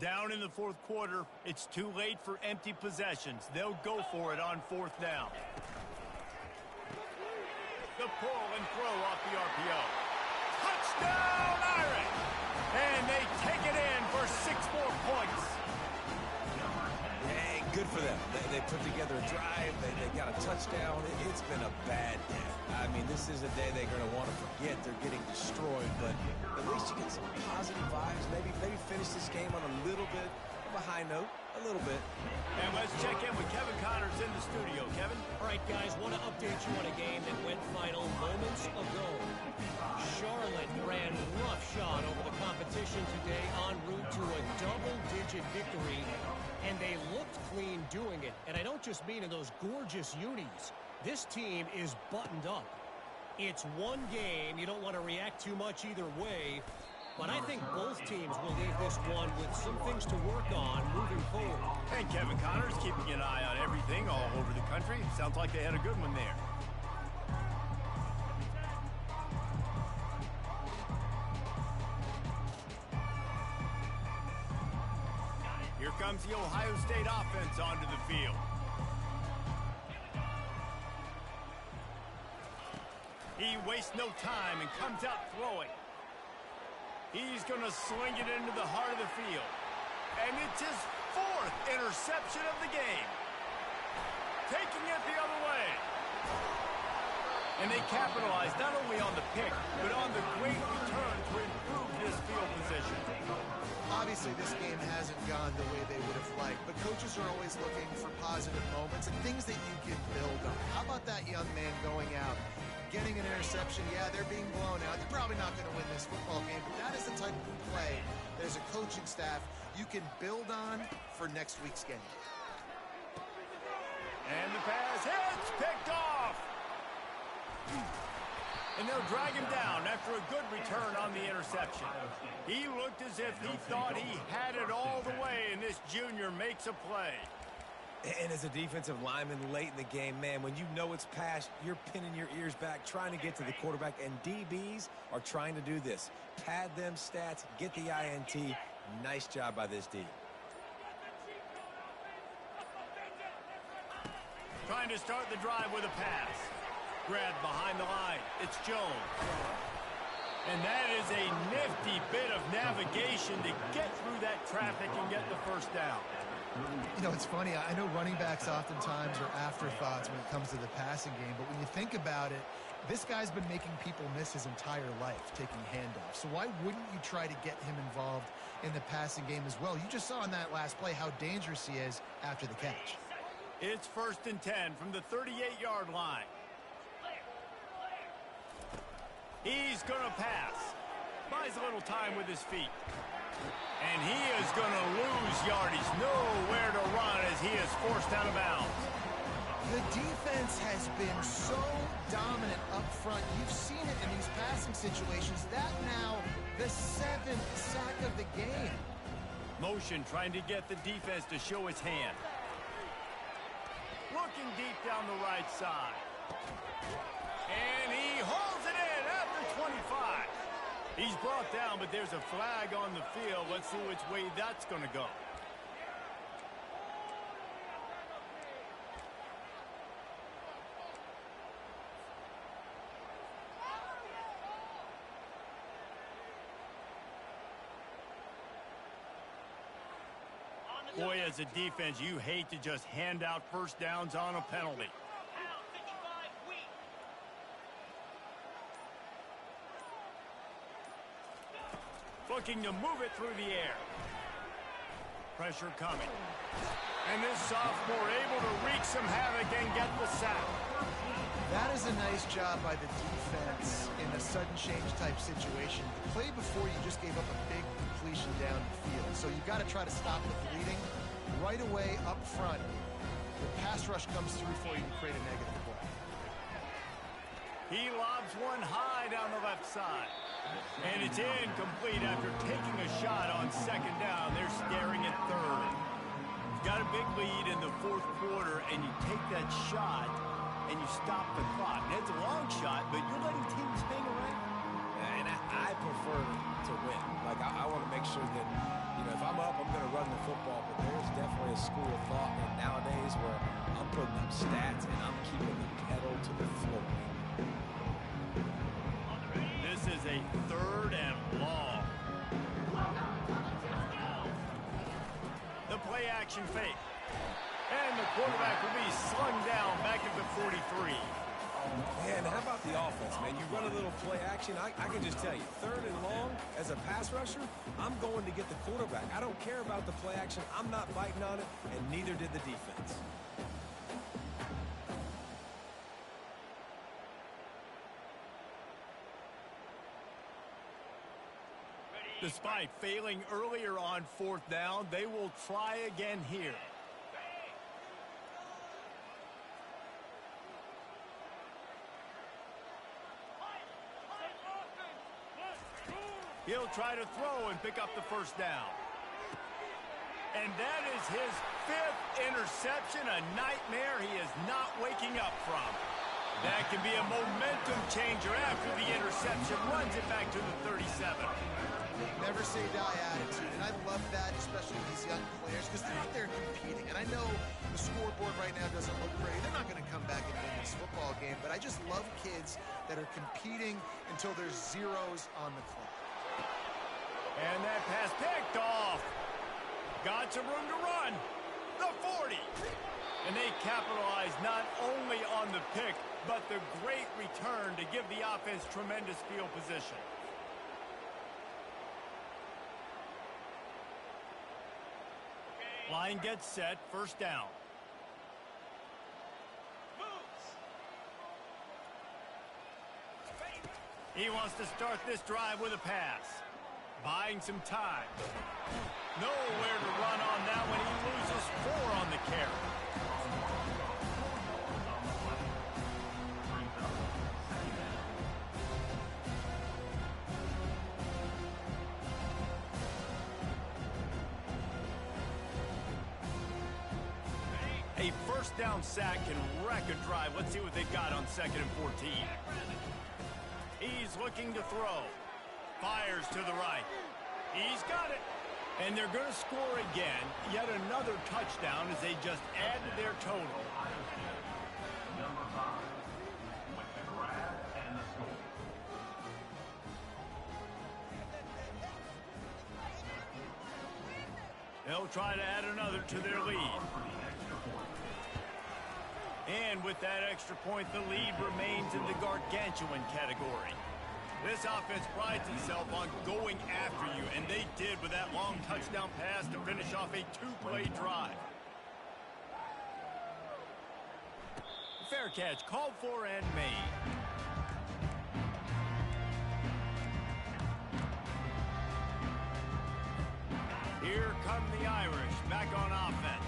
Down in the fourth quarter, it's too late for empty possessions. They'll go for it on 4th down. The pull and throw off the RPO. Touchdown, Irish! And they take it in for 6 more points. Hey, good for them. They put together a drive. They got a touchdown. It's been a bad day. I mean, this is a day they're going to want to forget. They're getting destroyed, but at least you get some positive vibes. Maybe finish this game on a little bit of a high note. A little bit. And let's check in with Kevin Connors in the studio. Kevin? All right, guys, want to update you on a game that went final moments ago. Charlotte ran roughshod over the competition today en route to a double-digit victory, and they looked clean doing it. And I don't just mean in those gorgeous unis. This team is buttoned up. It's one game. You don't want to react too much either way. But I think both teams will leave this one with some things to work on moving forward. And Kevin Connors keeping an eye on everything all over the country. Sounds like they had a good one there. Here comes the Ohio State offense onto the field. He wastes no time and comes out throwing. He's going to sling it into the heart of the field. And it's his 4th interception of the game. Taking it the other way. And they capitalized not only on the pick, but on the great return to improve this field position. Obviously, this game hasn't gone the way they would have liked, but coaches are always looking for positive moments and things that you can build on. How about that young man going out, getting an interception? Yeah, they're being blown out. They're probably not going to win this football game, but that is the type of play that as a coaching staff you can build on for next week's game. And the pass hits, picked off. And they'll drag him down after a good return on the interception. He looked as if he thought he had it all the way, and this junior makes a play. And as a defensive lineman late in the game, man, when you know it's past, you're pinning your ears back, trying to get to the quarterback, and DBs are trying to do this. Pad them stats, get the INT. Nice job by this D. Trying to start the drive with a pass. Grabbed behind the line. It's Jones. And that is a nifty bit of navigation to get through that traffic and get the first down. You know, it's funny. I know running backs oftentimes are afterthoughts when it comes to the passing game, but when you think about it, this guy's been making people miss his entire life taking handoffs. So why wouldn't you try to get him involved in the passing game as well? You just saw in that last play how dangerous he is after the catch. It's 1st and 10 from the 38-yard line. He's going to pass. Buys a little time with his feet. And he is going to lose yardage. Nowhere to run as he is forced out of bounds. The defense has been so dominant up front. You've seen it in these passing situations. That now the 7th sack of the game. Motion trying to get the defense to show his hand. Looking deep down the right side. And he hauls it in at the 25. He's brought down, but there's a flag on the field. Let's see which way that's going to go. Boy, as a defense, you hate to just hand out first downs on a penalty. Looking to move it through the air. Pressure coming. And this sophomore able to wreak some havoc and get the sack. That is a nice job by the defense in a sudden change type situation. The play before you just gave up a big completion down the field. So you got to try to stop the bleeding right away up front. The pass rush comes through for you to create a negative play. He lobs one high down the left side. And it's incomplete after taking a shot on 2nd down. They're staring at 3rd. You've got a big lead in the 4th quarter, and you take that shot, and you stop the clock. And it's a long shot, but you're letting teams hang around. And I prefer to win. Like, I want to make sure that, you know, if I'm up, I'm going to run the football. But there's definitely a school of thought nowadays where I'm putting up stats and I'm keeping the pedal to the floor. This is a 3rd and long. The play action fake. And the quarterback will be slung down back at the 43. Man, how about the offense, man? You run a little play action. I can just tell you, 3rd and long, as a pass rusher, I'm going to get the quarterback. I don't care about the play action. I'm not biting on it, and neither did the defense. Despite failing earlier on 4th down, they will try again here. He'll try to throw and pick up the 1st down. And that is his 5th interception, a nightmare he is not waking up from. That can be a momentum changer after the interception. Runs it back to the 37. Never say die attitude, and I love that, especially with these young players, because they're out there competing. And I know the scoreboard right now doesn't look great. They're not going to come back and win this football game, but I just love kids that are competing until there's zeros on the clock. And that pass picked off. Got some room to run. The 40. And they capitalize not only on the pick, but the great return to give the offense tremendous field position. Line gets set, 1st down. He wants to start this drive with a pass. Buying some time. Nowhere to run on that one. He loses 4 on the carry. A 1st down sack can wreck a drive. Let's see what they got on 2nd and 14. He's looking to throw. Fires to the right. He's got it. And they're going to score again. Yet another touchdown as they just add to their total. Number 5 with the grab and the score. They'll try to add another to their lead. And with that extra point, the lead remains in the gargantuan category. This offense prides itself on going after you, and they did with that long touchdown pass to finish off a two-play drive. Fair catch called for and made. Here come the Irish back on offense.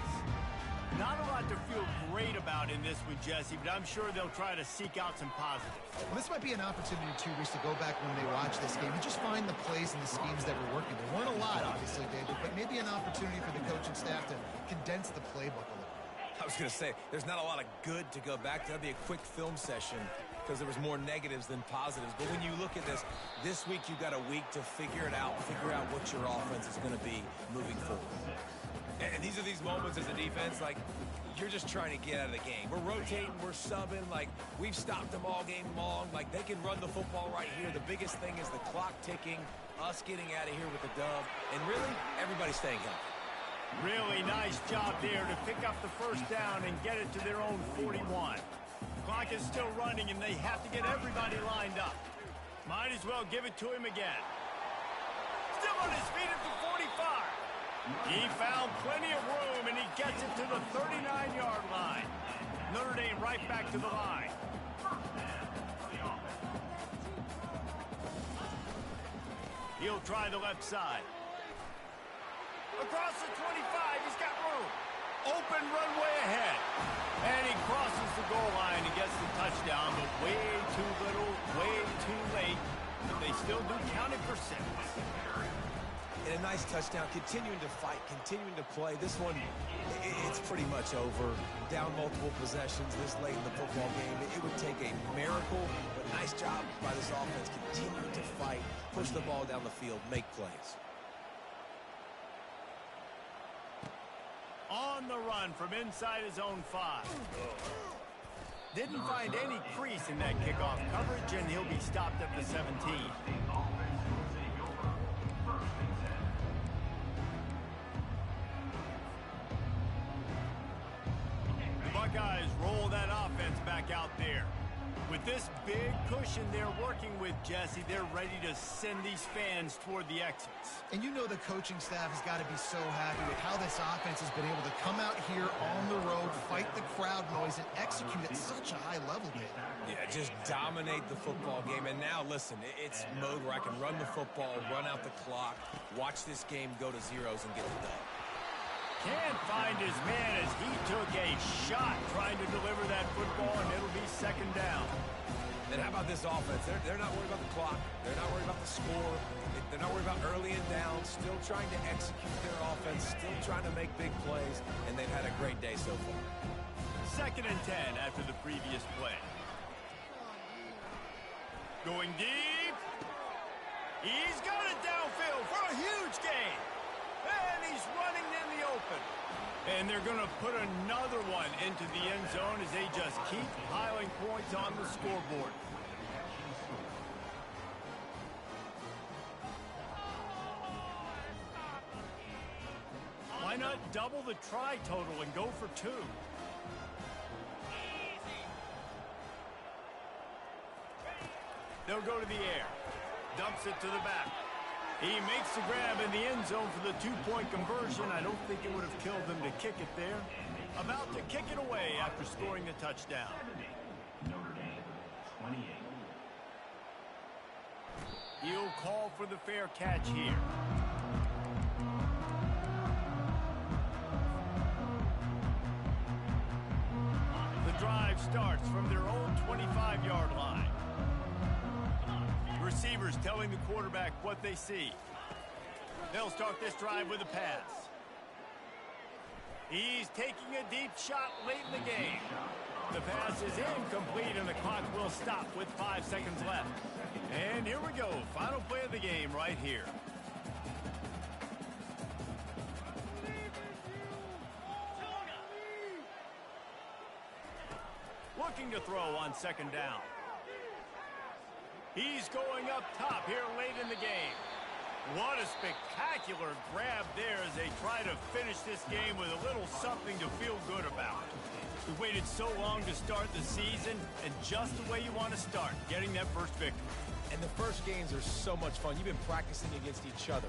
Not a lot to feel great about in this one, Jesse, but I'm sure they'll try to seek out some positives. Well, this might be an opportunity, too, Reese, to go back when they watch this game and just find the plays and the schemes that were working. There weren't a lot, obviously, David, but maybe an opportunity for the coaching staff to condense the playbook a little. I was going to say, there's not a lot of good to go back to. That'd be a quick film session because there was more negatives than positives. But when you look at this week you've got a week to figure it out, figure out what your offense is going to be moving forward. And these are these moments as a defense, like, you're just trying to get out of the game. We're rotating, we're subbing, like, we've stopped them all game long. Like, they can run the football right here. The biggest thing is the clock ticking, us getting out of here with the dub, and really, everybody staying healthy. Really nice job there to pick up the first down and get it to their own 41. Clock is still running, and they have to get everybody lined up. Might as well give it to him again. Still on his feet at the 45. He found plenty of room, and he gets it to the 39-yard line. Notre Dame right back to the line. He'll try the left side. Across the 25, he's got room. Open runway ahead. And he crosses the goal line and gets the touchdown, but way too little, way too late. But they still do count it for 6. And a nice touchdown, continuing to fight, continuing to play. This one, it's pretty much over. Down multiple possessions this late in the football game. It would take a miracle, but nice job by this offense, continuing to fight, push the ball down the field, make plays. On the run from inside his own 5. Didn't find any crease in that kickoff coverage, and he'll be stopped at the 17. The Buckeyes roll that offense back out there. With this big cushion they're working with, Jesse, they're ready to send these fans toward the exits. And you know the coaching staff has got to be so happy with how this offense has been able to come out here on the road, fight the crowd noise, and execute at such a high level, David. Yeah, just dominate the football game. And now, listen, it's mode where I can run the football, run out the clock, watch this game go to zeros and get the dub. Can't find his man as he took a shot trying to deliver that football, and it'll be second down. And how about this offense? They're not worried about the clock. They're not worried about the score. They're not worried about early and down. Still trying to execute their offense. Still trying to make big plays. And they've had a great day so far. Second and 10 after the previous play. Going deep. He's got it downfield for a huge gain. And he's running in the open. And they're going to put another one into the end zone as they just keep piling points on the scoreboard. Why not double the try total and go for 2? They'll go to the air. Dumps it to the back. He makes the grab in the end zone for the 2-point conversion. I don't think it would have killed them to kick it there. About to kick it away after scoring the touchdown. Notre Dame, 28. He'll call for the fair catch here. The drive starts from their own 25-yard line. Receivers telling the quarterback what they see. They'll start this drive with a pass. He's taking a deep shot late in the game. The pass is incomplete, and the clock will stop with 5 seconds left. And here we go. Final play of the game right here. Looking to throw on second down. He's going up top here late in the game. What a spectacular grab there as they try to finish this game with a little something to feel good about. We waited so long to start the season, and just the way you want to start, getting that first victory. And the first games are so much fun. You've been practicing against each other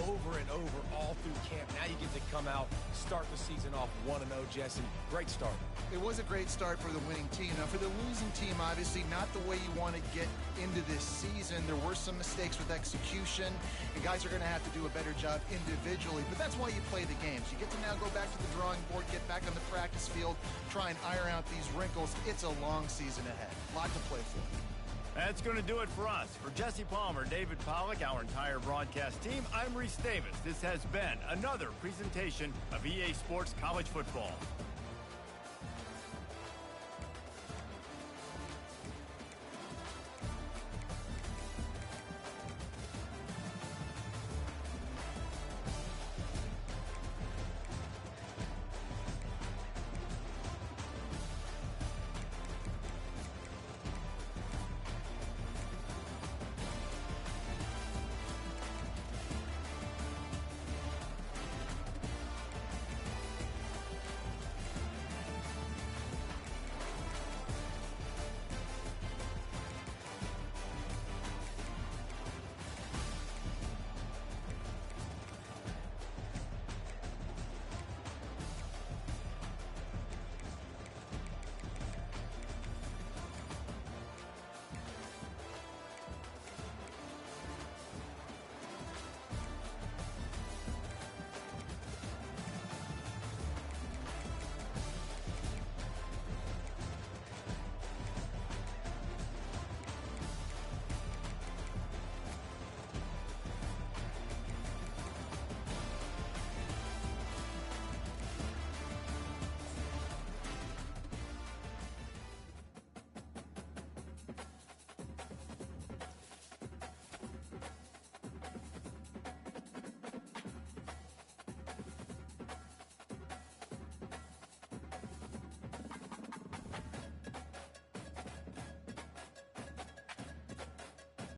over and over all through camp. Now you get to come out, start the season off 1-0, Jesse. Great start. It was a great start for the winning team. Now, for the losing team, obviously not the way you want to get into this season. There were some mistakes with execution, and guys are going to have to do a better job individually. But that's why you play the games. You get to now go back to the drawing board, get back on the practice field, try and iron out these wrinkles. It's a long season ahead. A lot to play for. That's going to do it for us. For Jesse Palmer, David Pollack, our entire broadcast team, I'm Reese Davis. This has been another presentation of EA Sports College Football.